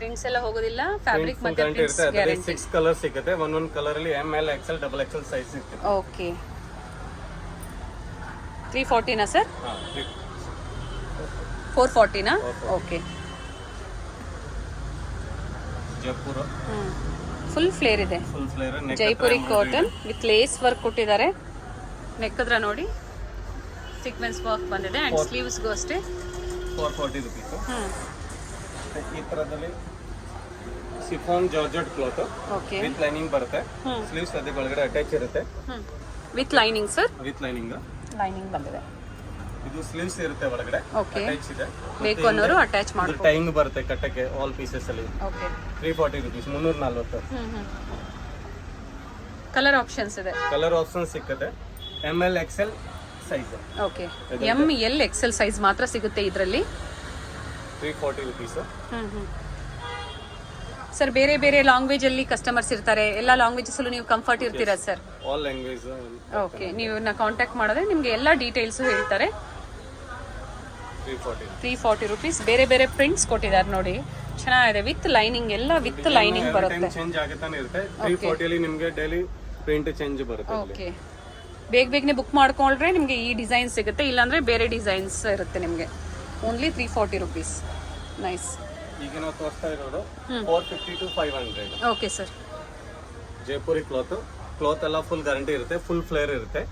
Prints ಎಲ್ಲ ಹೋಗೋದಿಲ್ಲ, ಫ್ಯಾಬ್ರಿಕ್ ಮತ್ತೆ ಪ್ರಿಂಟ್ಸ್ ಗ್ಯಾರಂಟಿ. 6 ಕಲರ್ ಸಿಗುತ್ತೆ. ಒಂದೊಂದು ಕಲರ್ ಅಲ್ಲಿ ML, XL, XXL ಸೈಜ್ ಸಿಗುತ್ತೆ. ಓಕೆ. 340 ನಾ ಸರ್? 440 ನಾ? ಓಕೆ. ಜೈಪುರ್ ಫುಲ್ ಫ್ಲೇರ್ ಇದೆ, full flare Jaipuri cotton with lace work ಕೊಟ್ಟಿದ್ದಾರೆ. ನೆಕ್ ಹತ್ರ ನೋಡಿ ಸೀಕ್ವೆನ್ಸ್ ವರ್ಕ್ ಬಂದಿದೆ ಅಂಡ್ ಸ್ಲೀವ್ಸ್ಗೂ ಅಷ್ಟೇ 440 ರುಪೀಸ್. ಈ ತರದಲ್ಲಿ chiffon georgette cloth okay with lining ಬರುತ್ತೆ. ಸ್ಲೀವ್ಸ್ ಅದಕ್ಕೆ ಒಳಗಡೆ ಅಟ್ಯಾಚ್ ಇರುತ್ತೆ with lining sir. With lining ಬಂದಿದೆ. ಇದು ಸ್ಲೀವ್ಸ್ ಇರುತ್ತೆ ಒಳಗಡೆ ಓಕೆ ಅಟ್ಯಾಚ್ ಇದೆ. ಬೇಕು ಅನ್ನೋರು ಅಟ್ಯಾಚ್ ಮಾಡ್ಬೋದು. ಟೈಂಗ್ ಬರುತ್ತೆ ಕಟ್ಟಕ್ಕೆ ಆಲ್ ಪೀಸಸ್ ಅಲ್ಲಿ. Okay 340 rupees 340. ಕಲರ್ ಆಪ್ಷನ್ಸ್ ಇದೆ. ಕಲರ್ ಆಪ್ಷನ್ ಸಿಕ್ಕತ್ತೆ. ML XL size. Okay ML XL size ಮಾತ್ರ ಸಿಗುತ್ತೆ ಇದರಲ್ಲಿ. 340 ರುಪೀಸ್. ಸರ್ ಬೇರೆ ಬೇರೆ ಲ್ಯಾಂಗ್ವೇಜ್ ಅಲ್ಲಿ ಕಸ್ಟಮರ್ಸ್ ಇರ್ತಾರೆ, ಎಲ್ಲ ಲ್ಯಾಂಗ್ವೇಜಸ್ ಅಲ್ಲೂ ನೀವು ಕಂಫರ್ಟ್ ಇರ್ತೀರಾ ಸರ್? All language. ಓಕೆ ನೀವು ಕಾಂಟ್ಯಾಕ್ಟ್ ಮಾಡಿದ್ರೆ ನಿಮಗೆ ಎಲ್ಲ ಡೀಟೇಲ್ಸ್ ಹೇಳ್ತಾರೆ. 340 ರುಪೀಸ್. ಬೇರೆ ಬೇರೆ ಪ್ರಿಂಟ್ಸ್ ಕೊಟ್ಟಿದ್ದಾರೆ ನೋಡಿ, ಚೆನ್ನಾಗಿದೆ. ವಿತ್ ಲೈನಿಂಗ್, ಎಲ್ಲ ವಿತ್ ಲೈನಿಂಗ್ ಬರುತ್ತೆ. ಚೇಂಜ್ ಆಗುತ್ತಾನೆ ಇರುತ್ತೆ. 340 ಅಲ್ಲಿ ನಿಮಗೆ ಡೈಲಿ ಪ್ರಿಂಟ್ ಚೇಂಜ್ ಬರುತ್ತೆ. ಓಕೆ ಬೇಗನೆ ಬುಕ್ ಮಾಡ್ಕೊಂಡ್ರೆ ನಿಮಗೆ ಈ ಡಿಸೈನ್ ಸಿಗುತ್ತೆ, ಇಲ್ಲಾಂದ್ರೆ ಬೇರೆ ಡಿಸೈನ್ಸ್ ಇರುತ್ತೆ ನಿಮಗೆ. Only 340 rupees. ನೈಸ್. ಈಗ ನಾವು ತೋರಿಸ್ತಾ ಇರೋದು 450 to 500. Okay sir. Jaipuri cloth ಎಲ್ಲ ಫುಲ್ ಗ್ಯಾರಂಟಿ ಇರುತ್ತೆ, ಫುಲ್ ಫ್ಲೇರ್ ಇರುತ್ತೆ.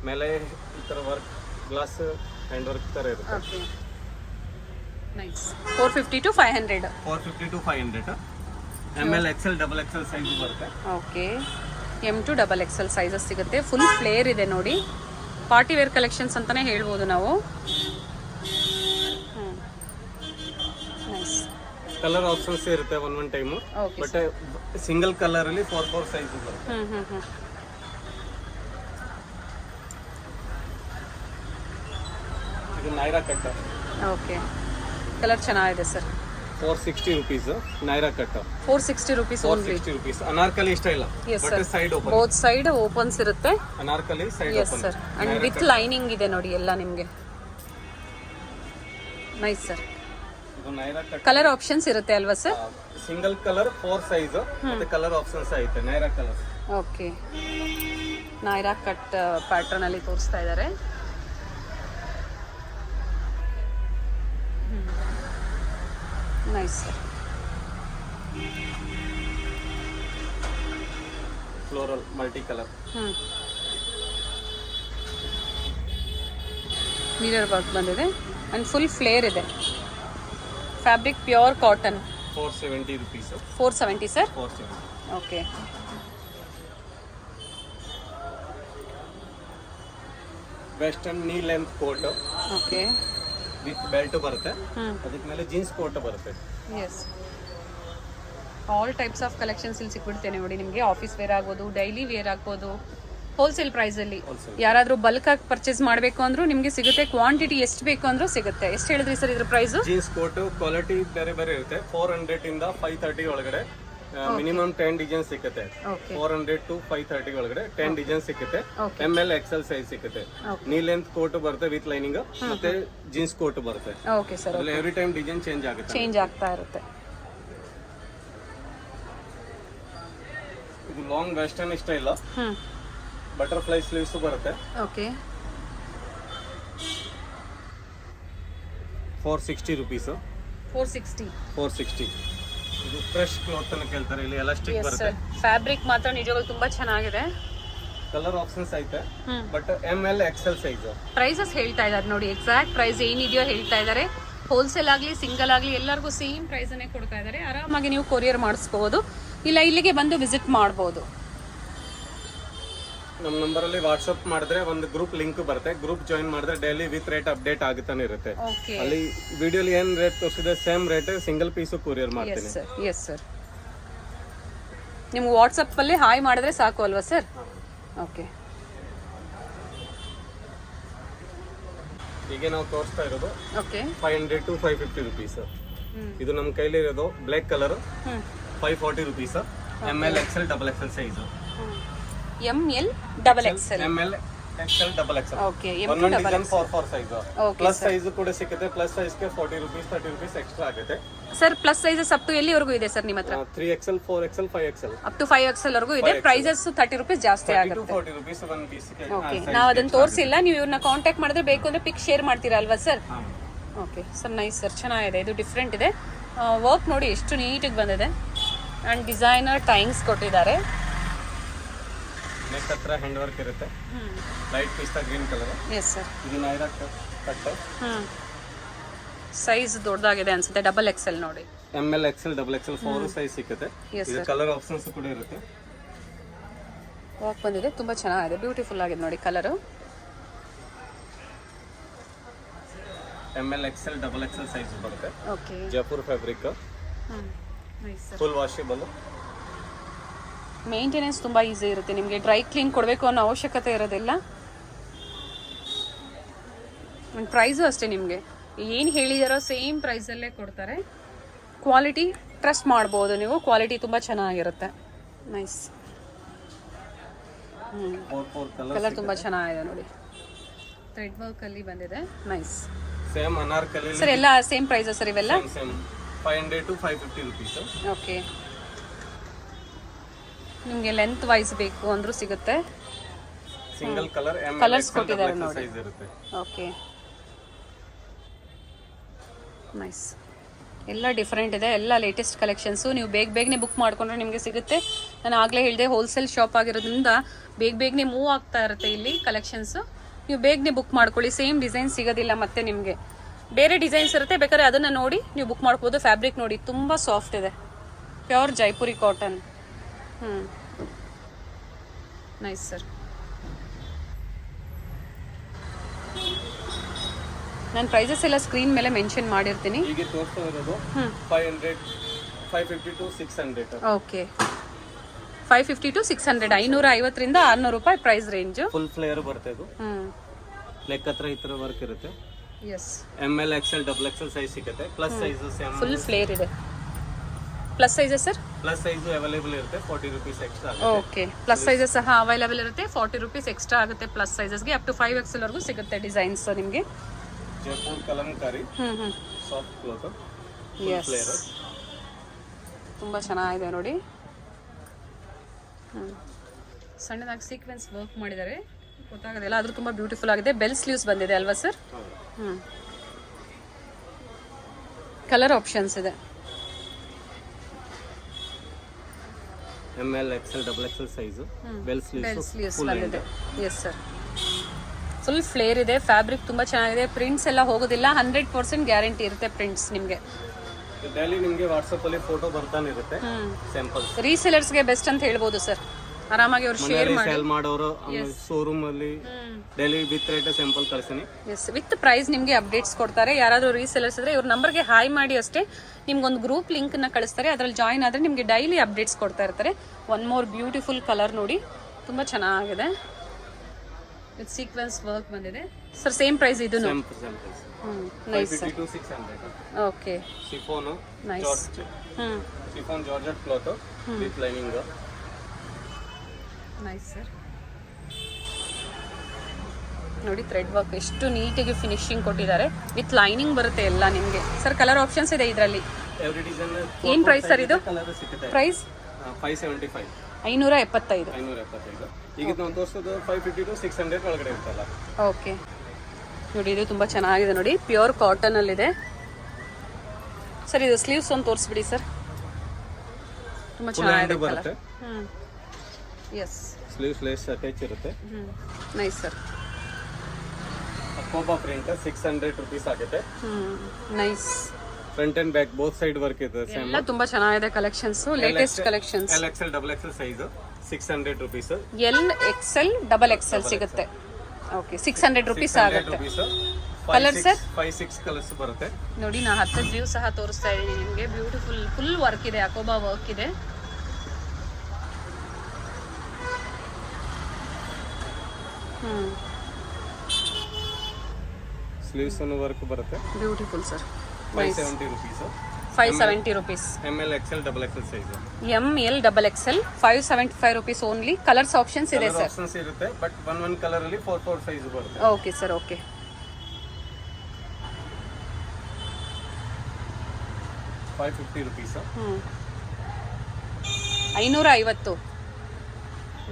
ಮೇಲೆ ಈ ತರ ವರ್ಕ್ ಗ್ಲಾಸ್ ಹ್ಯಾಂಡ್ ವರ್ಕ್ ತರ ಇರುತ್ತೆ. Okay nice. 450 to 500. 450 to 500. ML XL double XL size ಬರುತ್ತೆ. Okay M to XXL sizes ಸಿಗುತ್ತೆ. ಫುಲ್ ಫ್ಲೇರ್ ಇದೆ ನೋಡಿ, ಪಾರ್ಟಿ ವೇರ್ ಕಲೆಕ್ಷನ್ಸ್ ಅಂತಾನೆ ಹೇಳ್ಬೋದು ನಾವು. ನೈಸ್. ಕಲರ್ ಆಪ್ಷನ್ಸ್ ಇರುತ್ತೆ one time. But single colour ಅಲ್ಲಿ 4 ಸೈಜ್ ಬರುತ್ತೆ. ಇದು ನೈರಾ ಕಟ್. ಓಕೆ ಕಲರ್ ಚೆನ್ನಾಗಿದೆ sir. 460 rupees Naira cut. 460 rupees only. 460 rupees. Anarkali style. But side open. Both side opens ಇರುತ್ತೆ. Anarkali side yes open. Sir. And with lining ಇದೆ ನೋಡಿ ಎಲ್ಲ ನಿಮಗೆ. Nice sir. ಇದು ನೈರಾ ಕಟ್. ಕಲರ್ ಆಪ್ಷನ್ಸ್ ಇರುತ್ತೆ ಅಲ್ವಾ ಸರ್? ಸಿಂಗಲ್ ಕಲರ್ 4 ಸೈಜ್ ಮತ್ತೆ ಕಲರ್ ಆಪ್ಷನ್ಸ್ ಐತೆ Naira colour. Okay Naira cut pattern ಅಲ್ಲಿ ತೋರಿಸ್ತಾ ಇದ್ದಾರೆ. Nice sir. Floral multi colour. Mirror work ಬಂದಿದೆ ಅಂಡ್ ಫುಲ್ ಫ್ಲೇರ್ ಇದೆ. Fabric pure cotton. 470 rupees. 470 sir. 470. Okay western knee length coat. Okay with belt ಬರುತ್ತೆ. ಅದಕ್ಕೆ ಮೇಲೆ ಜೀನ್ಸ್ ಕೋಟ್ ಬರುತ್ತೆ. Yes all types of collections ಇಲ್ಲಿ ಸಿಕ್ಬಿಡ್ತೇನೆ ನೋಡಿ ನಿಮಗೆ. ಆಫೀಸ್ ವೇರ್ ಆಗ್ಬೋದು, ಡೈಲಿ ವೇರ್ ಆಗ್ಬೋದು, ಹೋಲ್ಸೇಲ್ ಪ್ರೈಸಲ್ಲಿ. ಯಾರಾದರೂ ಬಲ್ಕ್ ಆಗಿ ಪರ್ಚೇಸ್ ಮಾಡಬೇಕು ಅಂದ್ರೂ ನಿಮಗೆ ಸಿಗುತ್ತೆ. ಕ್ವಾಂಟಿಟಿ ಎಷ್ಟು ಬೇಕು ಅಂದ್ರೂ ಸಿಗುತ್ತೆ. ಎಷ್ಟು ಹೇಳಿದ್ರಿ ಸರ್ ಇದ್ರ ಪ್ರೈಸ್? ಜೀನ್ಸ್ ಕೋಟ್ ಕ್ವಾಲಿಟಿ ಬೇರೆ ಬೇರೆ ಇರುತ್ತೆ. 400 ಇಂದ 530 ಒಳಗಡೆ ಮಿನಿಮಮ್ 10 ಡಿಸೈನ್ ಸಿಗುತ್ತೆ. 400 to 530 ಒಳಗಡೆ 10 ಡಿಸೈನ್ ಸಿಗುತ್ತೆ. ML XL ಸೈಜ್ ಸಿಗುತ್ತೆ. ನೀ ಲೆಂತ್ ಕೋಟ್ ಬರುತ್ತೆ ವಿತ್ ಲೈನಿಂಗ್, ಮತ್ತೆ ಜೀನ್ಸ್ ಕೋಟ್ ಬರುತ್ತೆ. Okay sir. ಅದ್ರಲ್ಲಿ ಎವ್ರಿ ಟೈಮ್ ಡಿಸೈನ್ ಚೇಂಜ್ ಆಗುತ್ತೆ. ಚೇಂಜ್ ಆಗ್ತಾ ಇರುತ್ತೆ. ಇದು long western style. Butterfly sleeves ಬರುತ್ತೆ. Okay 460 rupees. 460. ಇದು ಫ್ರೆಶ್ ಕ್ಲಾತ್ ಅನ್ನು ಕೇಳ್ತಾರೆ. ಇಲ್ಲಿ ಎಲಾಸ್ಟಿಕ್ ಬರುತ್ತೆ. ಫ್ಯಾಬ್ರಿಕ್ ಮಾತ್ರ ನಿಜವಾಗ್ಲೂ ತುಂಬಾ ಚೆನ್ನಾಗಿದೆ. ಕಲರ್ ಆಪ್ಷನ್ಸ್ ಐತೆ. But ML XL size. Prices ಹೇಳ್ತಾ ಇದ್ದಾರೆ ನೋಡಿ, ಎಕ್ಸಾಕ್ಟ್ ಪ್ರೈಸ್ ಏನಿದೆಯೋ ಹೇಳ್ತಾ ಇದ್ದಾರೆ. ಹೋಲ್ಸೇಲ್ ಆಗಲಿ ಸಿಂಗಲ್ ಆಗಲಿ ಎಲ್ಲರಿಗೂ ಸೇಮ್ ಪ್ರೈಸ್ ಅನ್ನೇ ಕೊಡ್ತಾ ಇದ್ದಾರೆ. ಆರಾಮಾಗಿ ನೀವು ಕೊರಿಯರ್ ಮಾಡಿಸ್ಬೋದು, ಇಲ್ಲ ಇಲ್ಲಿಗೆ ಬಂದು ವಿಸಿಟ್ ಮಾಡ್ಬೋದು. ನಮ್ಮ ನಂಬರ್ ಅಲ್ಲಿ ವಾಟ್ಸ್ಆಪ್ ಮಾಡಿದ್ರೆ ಒಂದು ಗ್ರೂಪ್ ಲಿಂಕ್ ಬರುತ್ತೆ. ಗ್ರೂಪ್ ಜಾಯಿನ್ ಮಾಡಿದ್ರೆ ಡೈಲಿ ವಿತ್ ರೇಟ್ ಅಪ್ಡೇಟ್ ಆಗುತ್ತಾನೆ ಇರುತ್ತೆ. ಅಲ್ಲಿ ವಿಡಿಯೋಲಿ ಏನ್ ರೇಟ್ ತೋರಿಸಿದೆ same rate single piece courier ಮಾಡ್ತೀನಿ. Yes sir. ನಿಮ್ಗೆ ವಾಟ್ಸಪ್ ಅಲ್ಲಿ ಹಾಯ್ ಮಾಡಿದ್ರೆ ಸಾಕು ಅಲ್ವಾ ಸರ್? ಓಕೆ ಈಗ ನಾವು ತೋರಿಸ್ತಾ ಇರೋದು ಓಕೆ 500 to 550 ರುಪೀಸ್. ಇದು ನಮ್ಮ ಕೈಲಿ ಇರೋದು black colour 540 rupees. ML XL XXL size. ML XXL. ML XL XXL. Okay ಒಂದೊಂದು ಡಿಸೈನ್ 4 ಸೈಜ್. ಪ್ಲಸ್ ಸೈಜ್ ಕೂಡ ಸಿಗುತ್ತೆ. ಪ್ಲಸ್ ಸೈಜ್ ಗೆ 40 ರುಪೀಸ್ 30 ರುಪೀಸ್ ಎಕ್ಸ್ಟ್ರಾ ಆಗುತ್ತೆ sir. Plus sizes up to ಎಲ್ಲಿವರೆಗೂ ಇದೆ ಸರ್ ನಿಮ್ಮ ಹತ್ರ? 3XL 4XL 5XL up to 5XL ವರೆಗೂ ಇದೆ. ಪ್ರೈಸಸ್ 30 ರೂಪೀಸ್ ಜಾಸ್ತಿ ಆಗುತ್ತೆ. 40 ರುಪೀಸ್ ಒಂದು ಪೀಸ್. ಓಕೆ ನಾವು ಅದನ್ನ ತೋರಿಸಿಲ್ಲ, ನೀವು ಇವ್ರನ್ನ ಕಾಂಟ್ಯಾಕ್ಟ್ ಮಾಡಿದ್ರೆ ಬೇಕು ಅಂದ್ರೆ ಪಿಕ್ ಶೇರ್ ಮಾಡ್ತೀರಾ ಅಲ್ವಾ sir? Okay sir. Nice sir, ಚೆನ್ನಾಗಿದೆ. ಇದು ಡಿಫ್ರೆಂಟ್ ಇದೆ. ವರ್ಕ್ ನೋಡಿ ಎಷ್ಟು ನೀಟಾಗಿ ಬಂದಿದೆ. ಆ್ಯಂಡ್ ಡಿಸೈನರ್ ಟೈಂಗ್ಸ್ ಕೊಟ್ಟಿದ್ದಾರೆ. ನೆಕ್ ಹತ್ರ ಹ್ಯಾಂಡ್ ವರ್ಕ್ ಇರುತ್ತೆ. ಲೈಟ್ ಪಿಸ್ತಾ ಗ್ರೀನ್ ಕಲರ್. Yes sir. ಇದು ನೈರಾ ಕಟ್. ಸೈಜ್ ದೊಡ್ಡದಾಗಿದೆ ಅನ್ಸುತ್ತೆ. ಡಬಲ್ ಎಕ್ಸೆಲ್ ನೋಡಿ. ML XL double XL 4 size ಸಿಗುತ್ತೆ. ಇದು ಕಲರ್ ಆಪ್ಷನ್ಸ್ ಕೂಡ ಇರುತ್ತೆ. ವಾಕ್ ಬಂದಿದೆ, ತುಂಬಾ ಚೆನ್ನಾಗಿದೆ, ಬ್ಯೂಟಿಫುಲ್ ಆಗಿದೆ ನೋಡಿ colour. ML XL double XL size ಬರುತ್ತೆ. Okay. Jaipur fabric. Nice sir. Full washable. Maintenance ತುಂಬ ಈಸಿ ಇರುತ್ತೆ, ನಿಮಗೆ ಡ್ರೈ ಕ್ಲೀನ್ ಕೊಡಬೇಕು ಅನ್ನೋ ಅವಶ್ಯಕತೆ ಇರೋದಿಲ್ಲ. ಪ್ರೈಸು ಅಷ್ಟೇ, ನಿಮಗೆ ಏನು ಹೇಳಿದಾರೋ ಸೇಮ್ ಪ್ರೈಸಲ್ಲೇ ಕೊಡ್ತಾರೆ. ಕ್ವಾಲಿಟಿ ಟ್ರಸ್ಟ್ ಮಾಡ್ಬೋದು ನೀವು, ಕ್ವಾಲಿಟಿ ತುಂಬ ಚೆನ್ನಾಗಿರುತ್ತೆ. ನೈಸ್. ಕಲರ್ ತುಂಬ ಚೆನ್ನಾಗಿದೆ ನೋಡಿ, ಥ್ರೆಡ್ ವರ್ಕಲ್ಲಿ ಬಂದಿದೆ. ನೈಸ್. ಸೇಮ್ ಅನಾರ್ಕಲಿ ಸರ್ ಎಲ್ಲ ಸೇಮ್ ಪ್ರೈಸಾ ಸರ್ ಇವೆಲ್ಲ? Same 500 to 550 rupees. ಓಕೆ. ನಿಮಗೆ ಲೆಂತ್ ವೈಸ್ ಬೇಕು ಅಂದ್ರೂ ಸಿಗುತ್ತೆ. ಸಿಂಗಲ್ ಕಲರ್ ಕಲರ್ಸ್ ಕೊಟ್ಟಿದ್ದಾರೆ ನೋಡಿ. ಸೈಜ್ ಇರುತ್ತೆ. ಓಕೆ. ನೈಸ್. ಎಲ್ಲ ಡಿಫ್ರೆಂಟ್ ಇದೆ, ಎಲ್ಲ ಲೇಟೆಸ್ಟ್ ಕಲೆಕ್ಷನ್ಸು. ನೀವು ಬೇಗನೆ ಬುಕ್ ಮಾಡಿಕೊಂಡ್ರೆ ನಿಮಗೆ ಸಿಗುತ್ತೆ. ನಾನು ಆಗಲೇ ಹೇಳಿದೆ, ಹೋಲ್ಸೇಲ್ ಶಾಪ್ ಆಗಿರೋದ್ರಿಂದ ಬೇಗನೆ ಮೂವ್ ಆಗ್ತಾ ಇರುತ್ತೆ ಇಲ್ಲಿ ಕಲೆಕ್ಷನ್ಸು. ನೀವು ಬೇಗನೆ ಬುಕ್ ಮಾಡ್ಕೊಳ್ಳಿ, ಸೇಮ್ ಡಿಸೈನ್ ಸಿಗೋದಿಲ್ಲ ಮತ್ತೆ ನಿಮಗೆ. ಬೇರೆ ಡಿಸೈನ್ಸ್ ಇರುತ್ತೆ, ಬೇಕಾದ್ರೆ ಅದನ್ನು ನೋಡಿ ನೀವು ಬುಕ್ ಮಾಡ್ಬೋದು. ಫ್ಯಾಬ್ರಿಕ್ ನೋಡಿ ತುಂಬ ಸಾಫ್ಟ್ ಇದೆ, pure Jaipuri cotton. Nice sir. ನಾನು ಪ್ರೈಸಸ್ ಎಲ್ಲ ಸ್ಕ್ರೀನ್ ಮೇಲೆ ಮೆನ್ಷನ್ ಮಾಡಿರ್ತೀನಿ. ಈಗ ತೋರಿಸ್ತಾ ಇರೋದು 500 550 to 600. ಓಕೆ. 550 to 600, 550ರಿಂದ 600 ರೂಪಾಯಿ ಪ್ರೈಸ್ ರೇಂಜು. ಫುಲ್ ಫ್ಲೇಯರ್ ಬರುತ್ತೆ ಇದು. ಲೆಗ್ ಹತ್ರ ಈ ತರ ವರ್ಕ್ ಇರುತ್ತೆ. Yes. ML XL double XL size ಸಿಗುತ್ತೆ. Plus size same full flare ಇದೆ. Plus sizes sir? Plus size available ಇರುತ್ತೆ, 40 rupees extra. Okay. Plus sizes ಸಹ ಅವೈಲೇಬಲ್ ಇರುತ್ತೆ, 40 ರೂಪೀಸ್ ಎಕ್ಸ್ಟ್ರಾ ಆಗುತ್ತೆ ಪ್ಲಸ್ ಸೈಜಸ್ಗೆ. ಅಪ್ ಟು 5XL ವರೆಗೂ ಸಿಗುತ್ತೆ ಡಿಸೈನ್ಸ್ ನಿಮಗೆ. Jaipur Kalamkari soft cloth. Yes. ತುಂಬ ಚೆನ್ನಾಗಿದೆ ನೋಡಿ. ಸಣ್ಣದಾಗಿ ಸೀಕ್ವೆನ್ಸ್ ವರ್ಕ್ ಮಾಡಿದ್ದಾರೆ, ಗೊತ್ತಾಗೋದಿಲ್ಲ, ಆದರೂ ತುಂಬ ಬ್ಯೂಟಿಫುಲ್ ಆಗಿದೆ. ಬೆಲ್ ಸ್ಲೀವ್ಸ್ ಬಂದಿದೆ ಅಲ್ವಾ ಸರ್? ಕಲರ್ ಆಪ್ಷನ್ಸ್ ಇದೆ. ML XL double XL size. Bell sleeves ಬಂದಿದೆ. Yes sir. ಫುಲ್ ಫ್ಲೇರ್ ಇದೆ, ಫ್ಯಾಬ್ರಿಕ್ ತುಂಬ ಚೆನ್ನಾಗಿದೆ, ಪ್ರಿಂಟ್ಸ್ ಎಲ್ಲ ಹೋಗೋದಿಲ್ಲ, 100% ಗ್ಯಾರಂಟಿ ಇರುತ್ತೆ ಪ್ರಿಂಟ್ಸ್ ನಿಮಗೆ. ಡೈಲಿ ನಿಮಗೆ ವಾಟ್ಸಪ್ ಅಲ್ಲಿ ಫೋಟೋ ಬರ್ತಾನೆ ಇರುತ್ತೆ ಸ್ಯಾಂಪಲ್ಸ್. ರೀಸೆಲರ್ಸ್ಗೆ ಬೆಸ್ಟ್ ಅಂತ ಹೇಳ್ಬೋದು ಸರ್, ಆರಾಮಾಗಿ ಅವ್ರು ಶೇರ್ ಮಾಡಿ. ಸೆಲ್ ಮಾಡೋರು ಶೋರೂಮ್ ಅಲ್ಲಿ ಡೈಲಿ ವಿತ್ ರೇಟ್ ಸ್ಯಾಂಪಲ್ ಕಳಿಸ್ತೀನಿ. ಎಸ್, ವಿತ್ ಪ್ರೈಸ್ ನಿಮಗೆ ಅಪ್ಡೇಟ್ಸ್ ಕೊಡ್ತಾರೆ. ಯಾರಾದರೂ ರೀಸೆಲರ್ಸ್ ಇದ್ರೆ ಇವ್ರ ನಂಬರ್ಗೆ ಹಾಯ್ ಮಾಡಿ ಅಷ್ಟೇ, ನಿಮ್ಗೊಂದು ಗ್ರೂಪ್ ಲಿಂಕ್ನ ಕಳಿಸ್ತಾರೆ, ಅದರಲ್ಲಿ ಜಾಯಿನ್ ಆದರೆ ನಿಮಗೆ ಡೈಲಿ ಅಪ್ಡೇಟ್ಸ್ ಕೊಡ್ತಾ ಇರ್ತಾರೆ. ಒನ್ ಮೋರ್ ಬ್ಯೂಟಿಫುಲ್ ಕಲರ್ ನೋಡಿ, ತುಂಬ ಚೆನ್ನಾಗಿದೆ. ವಿತ್ ಸೀಕ್ವೆನ್ಸ್ ವರ್ಕ್ ಬಂದಿದೆ ಸರ್. ಸೇಮ್ ಪ್ರೈಸ್ ಇದು? Nice sir. Okay. Chiffon nice. Chiffon georgette cloth with lining. Nice sir. ನೋಡಿ ಥ್ರೆಡ್ ವರ್ಕ್ ಎಷ್ಟು ನೀಟಾಗಿ ಫಿನಿಶಿಂಗ್ ಕೊಟ್ಟಿದ್ದಾರೆ, ವಿತ್ ಲೈನಿಂಗ್ ಬರುತ್ತೆ ಎಲ್ಲ ನಿಮಗೆ. ಸರ್ ಕಲರ್ ಆಪ್ಷನ್ಸ್ ಇದೆ ಇದರಲ್ಲಿ. ಏನು ಪ್ರೈಸ್ ಸರ್ ಇದು? ಪ್ರೈಸ್ 575. 575. ಈಗ ನಾನು ತೋರಿಸೋದು 550 to 600 ಒಳಗಡೆ ಇರ್ತಲ್ಲ. ಓಕೆ. ನೋಡಿ ಇದು ತುಂಬ ಚೆನ್ನಾಗಿದೆ ನೋಡಿ, ಪ್ಯೂರ್ ಕಾಟನಲ್ಲಿದೆ ಸರ್. ಇದು ಸ್ಲೀವ್ಸ್ ಒಂದು ತೋರಿಸ್ಬಿಡಿ ಸರ್, ತುಂಬ ಚೆನ್ನಾಗಿದೆ colour. Yes. Sleeves lace attach ಇರುತ್ತೆ. Nice sir. ಅಕೋಬಾ ಪ್ರಿಂಟ್ 600 rupees ಆಗುತ್ತೆ. Nice. Front and back both side work ಇದೆ. ಎಲ್ಲ ತುಂಬಾ ಚೆನ್ನಾಗಿದೆ collections, latest collections. L XL double XL size 600 rupees. L XL double XL ಸಿಗುತ್ತೆ. ಓಕೆ, 600 ರೂಪೀಸ್ ಆಗುತ್ತೆ. Colour sir 5-6 colours ಬರುತ್ತೆ ನೋಡಿ. ನಾ 10 ವ್ಯೂ ಸಹ ತೋರಿಸ್ತಾ ಇದ್ದೀನಿ ನಿಮಗೆ. ಬ್ಯೂಟಿಫುಲ್ ಫುಲ್ ವರ್ಕ್ ಇದೆ, ಅಕೋಬಾ ವರ್ಕ್ ಇದೆ. ಸ್ಲೀವ್ಸ್ ಅನ್ನು ವರ್ಕ್ ಬರುತ್ತೆ. Beautiful sir. 570 rupees. 570 rupees. ML XL double XL size. ML double XL 575 rupees only. Colours options ಇದೆ ಸರ್. ಆಪ್ಷನ್ಸ್ ಇರುತ್ತೆ, ಬಟ್ one ಕಲರ್ ಅಲ್ಲಿ 4 ಸೈಜ್ ಬರುತ್ತೆ. Okay sir. Okay. 550 rupees. 550.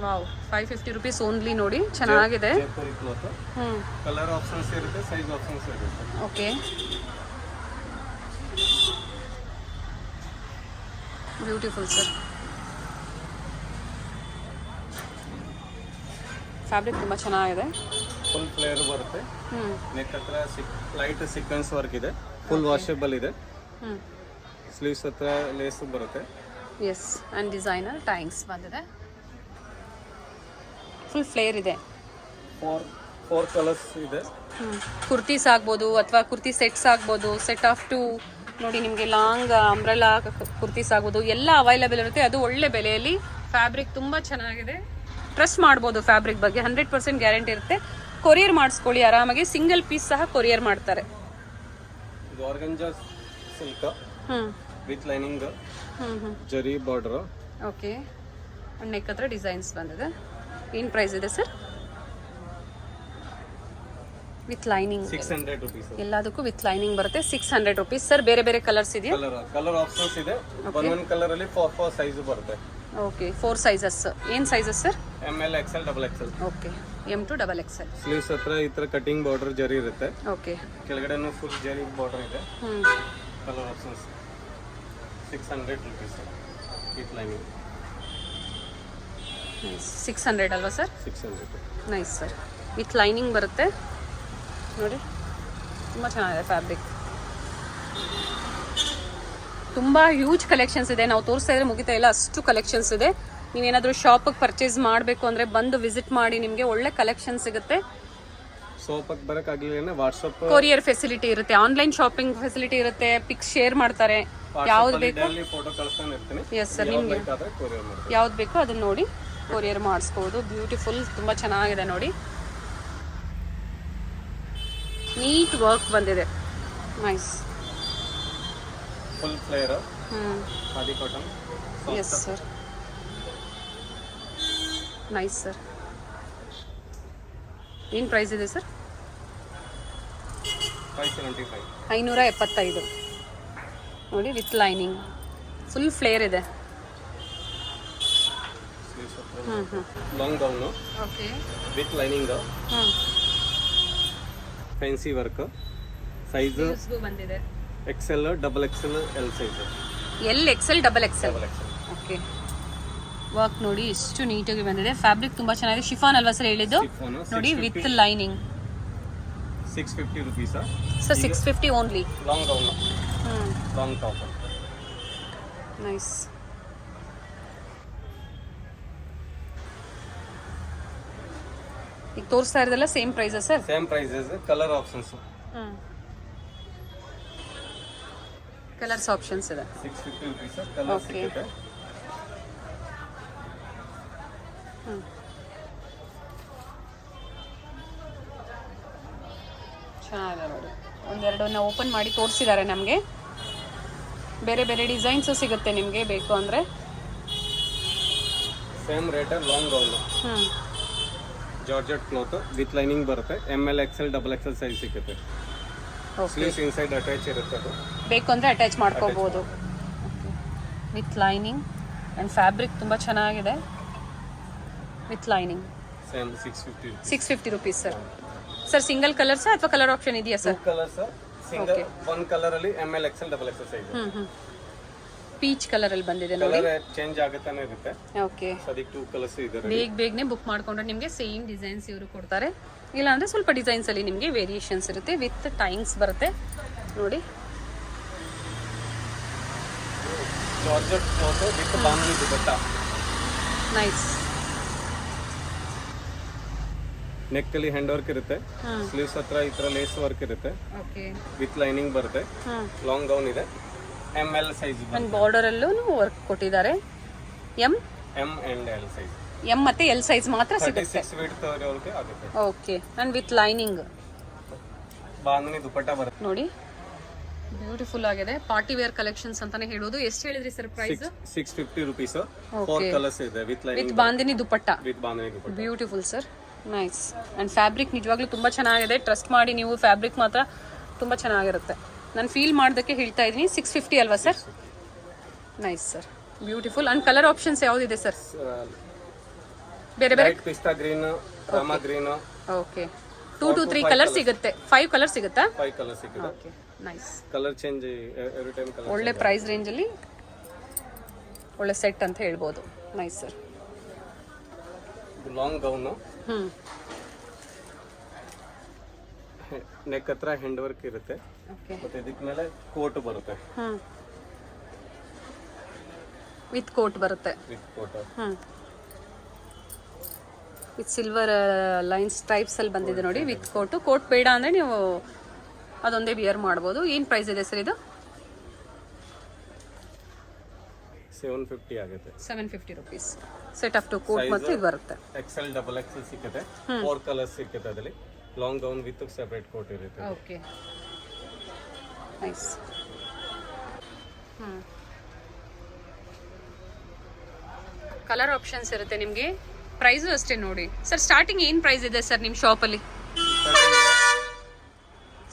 Wow, 550 rupees only ನೋಡಿ, ಚೆನ್ನಾಗಿದೆ. Colour options ಇರುತ್ತೆ, size options ಇರುತ್ತೆ. Okay. Beautiful sir. Fabric ತುಂಬ ಚೆನ್ನಾಗಿದೆ. ಫುಲ್ ಫ್ಲೇರ್ ಬರುತ್ತೆ. ಹ್ಞೂ ನೆಕ್ ಹತ್ರ ಲೈಟ್ ಸೀಕ್ವೆನ್ಸ್ ವರ್ಕ್ ಇದೆ. ಫುಲ್ ವಾಷಬಲ್ ಇದೆ. ಹ್ಞೂ ಸ್ಲೀವ್ಸ್ ಹತ್ರ ಲೇಸ್ ಬರುತ್ತೆ. ಎಸ್, ಆ್ಯಂಡ್ ಡಿಸೈನರ್ ಟ್ಯಾಂಕ್ಸ್ ಬಂದಿದೆ. ಫುಲ್ ಫ್ಲೇರ್ ಇದೆ. ಫೋರ್ ಕಲರ್ಸ್ ಇದೆ. ಕುರ್ತೀಸ್ ಆಗ್ಬೋದು ಅಥವಾ ಕುರ್ತಿ ಸೆಟ್ಸ್ ಆಗ್ಬೋದು, ಸೆಟ್ ಆಫ್ ಟು ನೋಡಿ ನಿಮಗೆ ಲಾಂಗ್ ಅಂಬ್ರೆಲಾ ಕುರ್ತೀಸ್ ಆಗ್ಬೋದು, ಎಲ್ಲ ಅವೈಲೇಬಲ್ ಇರುತ್ತೆ. ಅದು ಒಳ್ಳೆ ಬೆಲೆಯಲ್ಲಿ. ಫ್ಯಾಬ್ರಿಕ್ ತುಂಬ ಚೆನ್ನಾಗಿದೆ. ಟ್ರಸ್ಟ್ ಮಾಡ್ಬೋದು ಫ್ಯಾಬ್ರಿಕ್ ಬಗ್ಗೆ. 100% ಗ್ಯಾರಂಟಿ ಇರುತ್ತೆ. ಕೊರಿಯರ್ ಮಾಡಿಸ್ಕೊಳ್ಳಿ ಆರಾಮಾಗಿ. ಸಿಂಗಲ್ ಪೀಸ್ ಸಹ ಕೊರಿಯರ್ ಮಾಡ್ತಾರೆ. ಇದು ಆರ್ಗಂಜಾ ಸಿಲ್ಕ್ ಹ್ಞೂ ವಿತ್ ಲೈನಿಂಗ್, ಹ್ಞೂ ಜರಿ ಬಾರ್ಡರ್. ಓಕೆ. ನೆಕ್ ಹತ್ರ ಡಿಸೈನ್ಸ್ ಬಂದಿದೆ. ಏನು ಪ್ರೈಸ್ ಇದೆ ಸರ್? With lining 600 rupees. ಎಲ್ಲದಕ್ಕೂ ವಿತ್ ಲೈನಿಂಗ್ ಬರುತ್ತೆ. 600 rupees ಸರ್. ಬೇರೆ ಬೇರೆ ಕಲರ್ಸ್ ಇದೆಯಾ? ಕಲರ್ ಆಪ್ಷನ್ಸ್ ಇದೆ. ಒಂದೊಂದು ಕಲರ್ ಅಲ್ಲಿ 4 ಸೈಜ್ ಬರುತ್ತೆ. Okay, 4 sizes. ಏನು sizes sir? ML XL XXL. Okay, M to XXL. Sleeves ಹತ್ರ ಈ ತರ ಕಟಿಂಗ್ ಬಾರ್ಡರ್ ಜರಿ ಇರುತ್ತೆ. ಓಕೆ. ಕೆಳಗಡೆನೂ ಫುಲ್ ಜರಿ ಬಾರ್ಡರ್ ಇದೆ. ಹ್ಞೂ colour options 600 rupees with lining. 600 ಅಲ್ವಾ sir? 600. Nice sir. With lining ಬರುತ್ತೆ ನೋಡಿ. ತುಂಬ ಚೆನ್ನಾಗಿದೆ ಫ್ಯಾಬ್ರಿಕ್. ತುಂಬ ಹ್ಯೂಜ್ ಕಲೆಕ್ಷನ್ಸ್ ಇದೆ. ನಾವು ತೋರಿಸ್ತಾ ಇದ್ರೆ ಮುಗಿತಾ ಇಲ್ಲ, ಅಷ್ಟು ಕಲೆಕ್ಷನ್ಸ್ ಇದೆ. ನೀವೇನಾದರೂ ಶಾಪಿಗೆ ಪರ್ಚೇಸ್ ಮಾಡಬೇಕು ಅಂದರೆ ಬಂದು ವಿಸಿಟ್ ಮಾಡಿ, ನಿಮಗೆ ಒಳ್ಳೆ ಕಲೆಕ್ಷನ್ ಸಿಗುತ್ತೆ. ಶಾಪಿಗೆ ಬರೋಕ್ಕಾಗಲಿಲ್ಲ ವಾಟ್ಸಪ್ ಕೊರಿಯರ್ ಫೆಸಿಲಿಟಿ ಇರುತ್ತೆ, ಆನ್ಲೈನ್ ಶಾಪಿಂಗ್ ಫೆಸಿಲಿಟಿ ಇರುತ್ತೆ, ಪಿಕ್ಸ್ ಶೇರ್ ಮಾಡ್ತಾರೆ. ಯಾವ್ದು ಬೇಕು ಫೋಟೋ ಕಳಿಸ್ತಾನೆ ಇರ್ತೀನಿ. ಎಸ್ ಸರ್, ನಿಮಗೆ ಕೊರಿಯರ್ ಮಾಡ್ತೀನಿ. ಯಾವ್ದು ಬೇಕೋ ಅದನ್ನ ನೋಡಿ ಕೊರಿಯರ್ ಮಾಡಿಸ್ಬೋದು. ಬ್ಯೂಟಿಫುಲ್, ತುಂಬ ಚೆನ್ನಾಗಿದೆ ನೋಡಿ. ನೀಟ್ ವರ್ಕ್ ಬಂದಿದೆ. ನೈಸ್. ಫುಲ್ ಫ್ಲೇರ್ ಹ್ಞೂ khadi cotton. Yes sir. Nice sir. ಏನು ಪ್ರೈಸ್ ಇದೆ ಸರ್? 575. 575 ನೋಡಿ. ವಿತ್ ಲೈನಿಂಗ್ ಫುಲ್ ಫ್ಲೇರ್ ಇದೆ. Long gown okay. With lining, ಹ್ಞೂ ಫ್ಯಾನ್ಸಿ ವರ್ಕ್. ಸೈಜ್ ಬಂದಿದೆ XL XXL L size. XL XXL. Okay. Work ನೋಡಿ ಎಷ್ಟು ನೀಟಾಗಿ ಬಂದಿದೆ. ಫ್ಯಾಬ್ರಿಕ್ ತುಂಬ ಚೆನ್ನಾಗಿದೆ. ಶಿಫಾನ್ ಅಲ್ವಾ ಸರ್ ಹೇಳಿದ್ದು? ನೋಡಿ with lining. 650 rupees. Sir 650 only. Long gown, ಹ್ಞೂ ಲಾಂಗ್ ಟಾಪ್. ನೈಸ್. ಈಗ ತೋರಿಸ್ತಾ ಇರೋದೆಲ್ಲ ಸೇಮ್ ಪ್ರೈಸಾ sir? Same prices. Colour options ಹ್ಞೂ ಕಲರ್ಸ್ ಆಪ್ಷನ್ಸ್ ಇದೆ. 650 rupees ಕಲರ್ Okay. ಸಿಗುತ್ತೆ. ಚೆನ್ನಾಗಿದೆ ನೋಡಿ. ಒಂದೆರಡನ್ನ ಓಪನ್ ಮಾಡಿ ತೋರಿಸಿದ್ದಾರೆ ನಮಗೆ. ಬೇರೆ ಬೇರೆ ಡಿಸೈನ್ಸು ಸಿಗುತ್ತೆ ನಿಮಗೆ ಬೇಕು ಅಂದರೆ. Same rate. ಲಾಂಗ್ ಗೌನ್, ಹ್ಞೂ ಜಾರ್ಜೆಟ್ ಕ್ಲಾತ್ ವಿತ್ ಲೈನಿಂಗ್ ಬರುತ್ತೆ. ML XL XXL ಸೈಜ್ ಸಿಗುತ್ತೆ. ಓಕೆ. ಸ್ಲೀವ್ಸ್ ಇನ್ಸೈಡ್ ಅಟ್ಯಾಚ್ ಇರುತ್ತೆ. ಅದು ಬೇಕು ಅಂದರೆ ಅಟ್ಯಾಚ್ ಮಾಡ್ಕೋಬೋದು. ವಿತ್ ಲೈನಿಂಗ್ ಆ್ಯಂಡ್ ಫ್ಯಾಬ್ರಿಕ್ ತುಂಬ ಚೆನ್ನಾಗಿದೆ. With lining same 650. 650 rupees sir. Sir single ಕಲರ್ಸಾ ಅಥವಾ ಕಲರ್ ಆಪ್ಷನ್ ಇದೆಯಾ ಸರ್? Colours single. ಒಂದು ಕಲರ್ ಅಲ್ಲಿ ML XL XXL ಸೈಜ್. ಹ್ಞೂ ಪೀಚ್ ಕಲರಲ್ಲಿ ಬಂದಿದೆ ನೋಡಿ. ಕಲರ್ ಚೇಂಜ್ ಆಗುತ್ತಾನೆ ಇರುತ್ತೆ. ಓಕೆ. ಅದಕ್ಕೆ 2 ಕಲರ್ಸ್ ಇದೆ. ಬೇಗನೆ ಬುಕ್ ಮಾಡ್ಕೊಂಡ್ರೆ ನಿಮಗೆ ಸೇಮ್ ಡಿಸೈನ್ಸ್ ಇವರು ಕೊಡ್ತಾರೆ. ಇಲ್ಲಾಂದರೆ ಸ್ವಲ್ಪ ಡಿಸೈನ್ಸಲ್ಲಿ ನಿಮಗೆ ವೇರಿಯೇಷನ್ಸ್ ಇರುತ್ತೆ. ವಿತ್ ಟೈಮ್ಸ್ ಬರುತ್ತೆ ನೋಡಿ. Georgette cloth with bandhani dupatta. Nice. Neck ಅಲ್ಲಿ ಹ್ಯಾಂಡ್ ವರ್ಕ್ ಇರುತ್ತೆ. ಹ್ಞೂ ಸ್ಲೀವ್ಸ್ ಹತ್ರ ಈ ತರ ಲೇಸ್ ವರ್ಕ್ ಇರುತ್ತೆ. ಓಕೆ. ವಿತ್ ಲೈನಿಂಗ್ ಬರುತ್ತೆ. ಹ್ಞೂ ಲಾಂಗ್ ಗೌನ್ ಇದೆ. ML size. ಆ್ಯಂಡ್ ಬಾರ್ಡರಲ್ಲೂ ವರ್ಕ್ ಕೊಟ್ಟಿದ್ದಾರೆ. M and L size. M ಮತ್ತು L ಸೈಜ್ ಮಾತ್ರ ಸಿಗುತ್ತೆ. 36 ವಿಡ್ತ್ ವರೆಗೆ ಆಗುತ್ತೆ. Okay. And with lining bandhani dupatta ಬರುತ್ತೆ ನೋಡಿ. ಬ್ಯೂಟಿಫುಲ್ ಆಗಿದೆ. ಪಾರ್ಟಿ ವೇರ್ ಕಲೆಕ್ಷನ್ಸ್ ಅಂತಾನೆ ಹೇಳೋದು. ಎಷ್ಟು ಹೇಳಿದ್ರಿ ಸರ್ ಪ್ರೈಸ್? 650 rupees. 4 ಕಲರ್ಸ್ ಇದೆ with lining, with bandhani dupatta. With bandhani dupatta. Beautiful sir. Nice. And fabric ನಿಜವಾಗ್ಲೂ ತುಂಬ ಚೆನ್ನಾಗಿದೆ. ಟ್ರಸ್ಟ್ ಮಾಡಿ ನೀವು, ಫ್ಯಾಬ್ರಿಕ್ ಮಾತ್ರ ತುಂಬ ಚೆನ್ನಾಗಿರುತ್ತೆ. ನಾನು ಫೀಲ್ ಮಾಡೋದಕ್ಕೆ ಹೇಳ್ತಾ ಇದ್ದೀನಿ. 650 ಅಲ್ವಾ sir? Nice sir. Beautiful. And colour options ಯಾವುದಿದೆ ಸರ್? ಬೇರೆ ಬೇರೆ pista green, rama green. Okay. 2 to 3 colour ಸಿಗುತ್ತೆ. 5 ಕಲರ್ ಸಿಗುತ್ತಾ? 5 ಕಲರ್ ಸಿಗುತ್ತೆ. Okay. Nice. Colour change every time. Colour ಒಳ್ಳೆ ಪ್ರೈಸ್ ರೇಂಜಲ್ಲಿ ಒಳ್ಳೆ ಸೆಟ್ ಅಂತ ಹೇಳ್ಬೋದು. Nice sir. ಲಾಂಗ್ ಗೌನ್, ಹ್ಞೂ ನೆಕ್ ಹತ್ರ ಹೆಂಡ್ ವರ್ಕ್ ಇರುತ್ತೆ. ಓಕೆ. ಮತ್ತೆ ಇದಕ್ಕೆ ಮೇಲೆ ಕೋಟ್ ಬರುತ್ತೆ. ಹ್ಞೂ ವಿತ್ ಕೋಟ್ ಬರುತ್ತೆ. With coat. ಹ್ಞೂ ವಿತ್ ಸಿಲ್ವರ್ ಲೈನ್ಸ್ ಟೈಪ್ಸ್ ಅಲ್ಲಿ ಬಂದಿದೆ ನೋಡಿ, ವಿತ್ ಕೋಟು. ಕೋಟ್ ಬೇಡ ಅಂದರೆ ನೀವು ಅದೊಂದೇ ವಿಯರ್ ಮಾಡ್ಬೋದು. ಏನು ಪ್ರೈಸ್ ಇದೆ ಸರ್ ಇದು? 750 ಆಗುತ್ತೆ. 750 rupees. Set of two coat ಮತ್ತು ಇದು ಬರುತ್ತೆ. XL ಡಬಲ್ XL ಸಿಕ್ಕತ್ತೆ. 4 ಕಲರ್ಸ್ ಸಿಕ್ಕತ್ತೆ ಅದರಲ್ಲಿ. Long gown with separate coat ಇರುತ್ತೆ. Okay nice. ಕಲರ್ ಆಪ್ಷನ್ಸ್ ಇರುತ್ತೆ ನಿಮಗೆ. ಪ್ರೈಸು ಅಷ್ಟೇ ನೋಡಿ ಸರ್. ಸ್ಟಾರ್ಟಿಂಗ್ ಏನು ಪ್ರೈಸ್ ಇದೆ ಸರ್ ನಿಮ್ಮ ಶಾಪಲ್ಲಿ?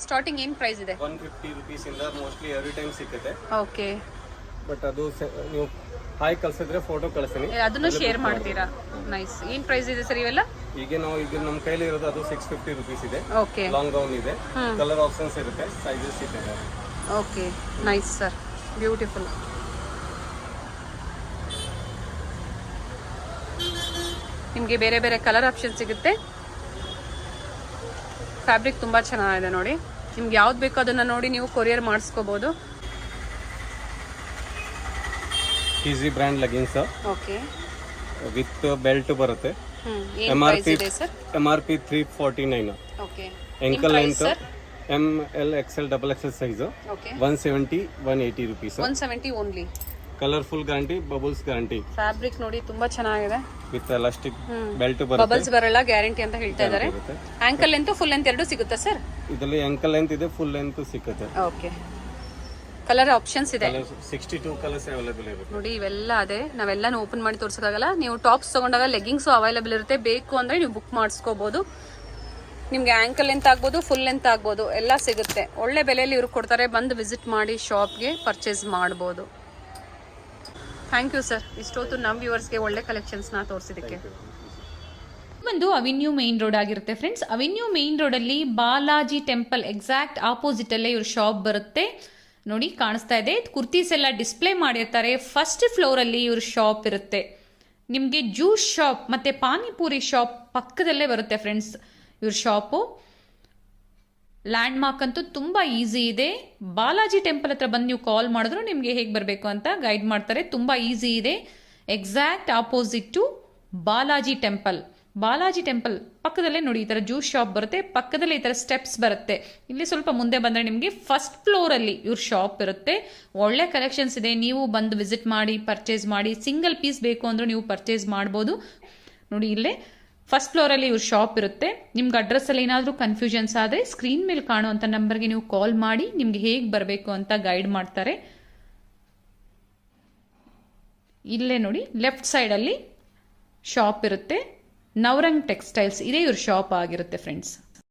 ಸ್ಟಾರ್ಟಿಂಗ್ ಏನು ಪ್ರೈಸ್ ಇದೆ? 150 ರುಪೀಸ್ ಇಂದ ಮೋಸ್ಟ್ಲಿ ಎವ್ರಿ ಟೈಮ್ ಸಿಕ್ಕತ್ತೆ. ಓಕೆ. ಬಟ್ ಅದು ನೀವು ಹಾಯ್ ಕಳ್ಸಿದ್ರೆ ಫೋಟೋ ಕಳಿಸ್ತೀನಿ, ಅದನ್ನು ಶೇರ್ ಮಾಡ್ತೀರಾ? ನೈಸ್. ಏನು ಪ್ರೈಸ್ ಇದೆ ಸರ್ ಇವೆಲ್ಲ? ಈಗ ನಮ್ಮ ಕೈಲಿ ಇರೋದು ಅದು 650 ರುಪೀಸ್ ಇದೆ. ಓಕೆ. ಲಾಂಗ್ ಗೌನ್ ಇದೆ, ಕಲರ್ ಆಪ್ಷನ್ಸ್ ಇರುತ್ತೆ, ಸೈಜಸ್ ಇದೆ. Okay nice sir, beautiful. ನಿಮಗೆ ಬೇರೆ ಬೇರೆ ಕಲರ್ ಆಪ್ಷನ್ ಸಿಗುತ್ತೆ. ಫ್ಯಾಬ್ರಿಕ್ ತುಂಬ ಚೆನ್ನಾಗಿದೆ ನೋಡಿ. ನಿಮ್ಗೆ ಯಾವ್ದು ಬೇಕೋ ಅದನ್ನು ನೋಡಿ ನೀವು ಕೊರಿಯರ್ ಮಾಡಿಸ್ಕೋಬೋದು. Easy brand leggings. Okay. With belt ಬರುತ್ತೆ. MRP 349. Okay. Ankle length ML XL double XL size. Okay. 170 180 rupees. 170 only. Colourful guarantee, bubbles guarantee. Fabric ನೋಡಿ ತುಂಬಾ ಚೆನ್ನಾಗಿದೆ. ವಿತ್ ಎಲಾಸ್ಟಿಕ್ ಬೆಲ್ಟ್ ಬರುತ್ತೆ. ಬಬಲ್ಸ್ ಬರಲ್ಲ, ಗ್ಯಾರಂಟಿ ಅಂತ ಹೇಳ್ತಾ ಇದ್ದಾರೆ. ಆಂಕಲ್ ಲೆಂತ್ ಫುಲ್ ಲೆಂತ್ ಎರಡು ಸಿಗುತ್ತಾ ಸರ್? ಇದರಲ್ಲಿ ಆಂಕಲ್ ಲೆಂತ್ ಇದೆ, ಫುಲ್ ಲೆಂತ್ ಸಿಗುತ್ತೆ. ಓಕೆ. ಕಲರ್ ಆಪ್ಷನ್ಸ್ ಇದೆ. 62 ಕಲರ್ಸ್ ಅವೈಲೇಬಲ್ ಇರುತ್ತೆ ನೋಡಿ. ಇವೆಲ್ಲ ಅದೇ, ನಾವೆಲ್ಲನೂ ಓಪನ್ ಮಾಡಿ ತೋರ್ಸೋಕ್ಕಾಗಲ್ಲ. ನೀವು ಟಾಪ್ಸ್ ತಗೊಂಡಾಗ ಲೆಗ್ಗಿಂಗ್ಸು ಅವೈಲೇಬಲ್ ಇರುತ್ತೆ. ಬೇಕು ಅಂದರೆ ನೀವು ಬುಕ್ ಮಾಡಿಸ್ಕೋಬೋದು. ನಿಮಗೆ ಆ್ಯಂಕಲ್ ಲೆಂತ್ ಆಗ್ಬೋದು, ಫುಲ್ ಲೆಂತ್ ಆಗ್ಬೋದು, ಎಲ್ಲ ಸಿಗುತ್ತೆ. ಒಳ್ಳೆ ಬೆಲೆಯಲ್ಲಿ ಇವ್ರು ಕೊಡ್ತಾರೆ. ಬಂದು ವಿಸಿಟ್ ಮಾಡಿ ಶಾಪ್ಗೆ ಪರ್ಚೇಸ್ ಮಾಡ್ಬೋದು. ಥ್ಯಾಂಕ್ ಯು ಸರ್, ಇಷ್ಟೊತ್ತು ನಮ್ಮ ವ್ಯೂವರ್ಸ್ಗೆ ಒಳ್ಳೆ ಕಲೆಕ್ಷನ್ಸ್ನ ತೋರಿಸಿದ್ದಕ್ಕೆ. ಒಂದು ಅವೆನ್ಯೂ ಮೇನ್ ರೋಡ್ ಆಗಿರುತ್ತೆ ಫ್ರೆಂಡ್ಸ್. ಅವೆನ್ಯೂ ಮೇನ್ ರೋಡಲ್ಲಿ ಬಾಲಾಜಿ ಟೆಂಪಲ್ ಎಕ್ಸಾಕ್ಟ್ ಆಪೋಸಿಟ್ ಅಲ್ಲೇ ಇವ್ರ ಶಾಪ್ ಬರುತ್ತೆ ನೋಡಿ, ಕಾಣಿಸ್ತಾ ಇದೆ. ಕುರ್ತೀಸ್ ಎಲ್ಲ ಡಿಸ್ಪ್ಲೇ ಮಾಡಿರ್ತಾರೆ. ಫಸ್ಟ್ ಫ್ಲೋರ್ ಅಲ್ಲಿ ಇವ್ರ ಶಾಪ್ ಇರುತ್ತೆ. ನಿಮಗೆ ಜ್ಯೂಸ್ ಶಾಪ್ ಮತ್ತೆ ಪಾನಿಪುರಿ ಶಾಪ್ ಪಕ್ಕದಲ್ಲೇ ಬರುತ್ತೆ ಫ್ರೆಂಡ್ಸ್ ಇವ್ರ ಶಾಪು. ಲ್ಯಾಂಡ್ ಮಾರ್ಕ್ ಅಂತೂ ತುಂಬಾ ಈಸಿ ಇದೆ. ಬಾಲಾಜಿ ಟೆಂಪಲ್ ಹತ್ರ ಬಂದು ನೀವು ಕಾಲ್ ಮಾಡಿದ್ರು ನಿಮಗೆ ಹೇಗೆ ಬರಬೇಕು ಅಂತ ಗೈಡ್ ಮಾಡ್ತಾರೆ. ತುಂಬಾ ಈಸಿ ಇದೆ. Exact opposite to Balaji temple. Balaji temple ಪಕ್ಕದಲ್ಲೇ ನೋಡಿ ಈ ಥರ ಜ್ಯೂಸ್ ಶಾಪ್ ಬರುತ್ತೆ. ಪಕ್ಕದಲ್ಲೇ ಈ ಥರ ಸ್ಟೆಪ್ಸ್ ಬರುತ್ತೆ. ಇಲ್ಲಿ ಸ್ವಲ್ಪ ಮುಂದೆ ಬಂದರೆ ನಿಮಗೆ ಫಸ್ಟ್ ಫ್ಲೋರಲ್ಲಿ ಇವ್ರ ಶಾಪ್ ಇರುತ್ತೆ. ಒಳ್ಳೆ ಕಲೆಕ್ಷನ್ಸ್ ಇದೆ. ನೀವು ಬಂದು ವಿಸಿಟ್ ಮಾಡಿ ಪರ್ಚೇಸ್ ಮಾಡಿ. ಸಿಂಗಲ್ ಪೀಸ್ ಬೇಕು ಅಂದರೂ ನೀವು ಪರ್ಚೇಸ್ ಮಾಡ್ಬೋದು ನೋಡಿ. ಇಲ್ಲೇ ಫಸ್ಟ್ ಫ್ಲೋರಲ್ಲಿ ಇವ್ರ ಶಾಪ್ ಇರುತ್ತೆ. ನಿಮ್ಗೆ ಅಡ್ರೆಸ್ಸಲ್ಲಿ ಏನಾದರೂ ಕನ್ಫ್ಯೂಷನ್ಸ್ ಆದರೆ ಸ್ಕ್ರೀನ್ ಮೇಲೆ ಕಾಣುವಂಥ ನಂಬರ್ಗೆ ನೀವು ಕಾಲ್ ಮಾಡಿ ನಿಮ್ಗೆ ಹೇಗೆ ಬರಬೇಕು ಅಂತ ಗೈಡ್ ಮಾಡ್ತಾರೆ. ಇಲ್ಲೇ ನೋಡಿ ಲೆಫ್ಟ್ ಸೈಡಲ್ಲಿ ಶಾಪ್ ಇರುತ್ತೆ. ನವರಂಗ್ ಟೆಕ್ಸ್ಟೈಲ್ಸ್ ಇದೇ ಇವ್ರ ಶಾಪ್ ಆಗಿರುತ್ತೆ ಫ್ರೆಂಡ್ಸ್.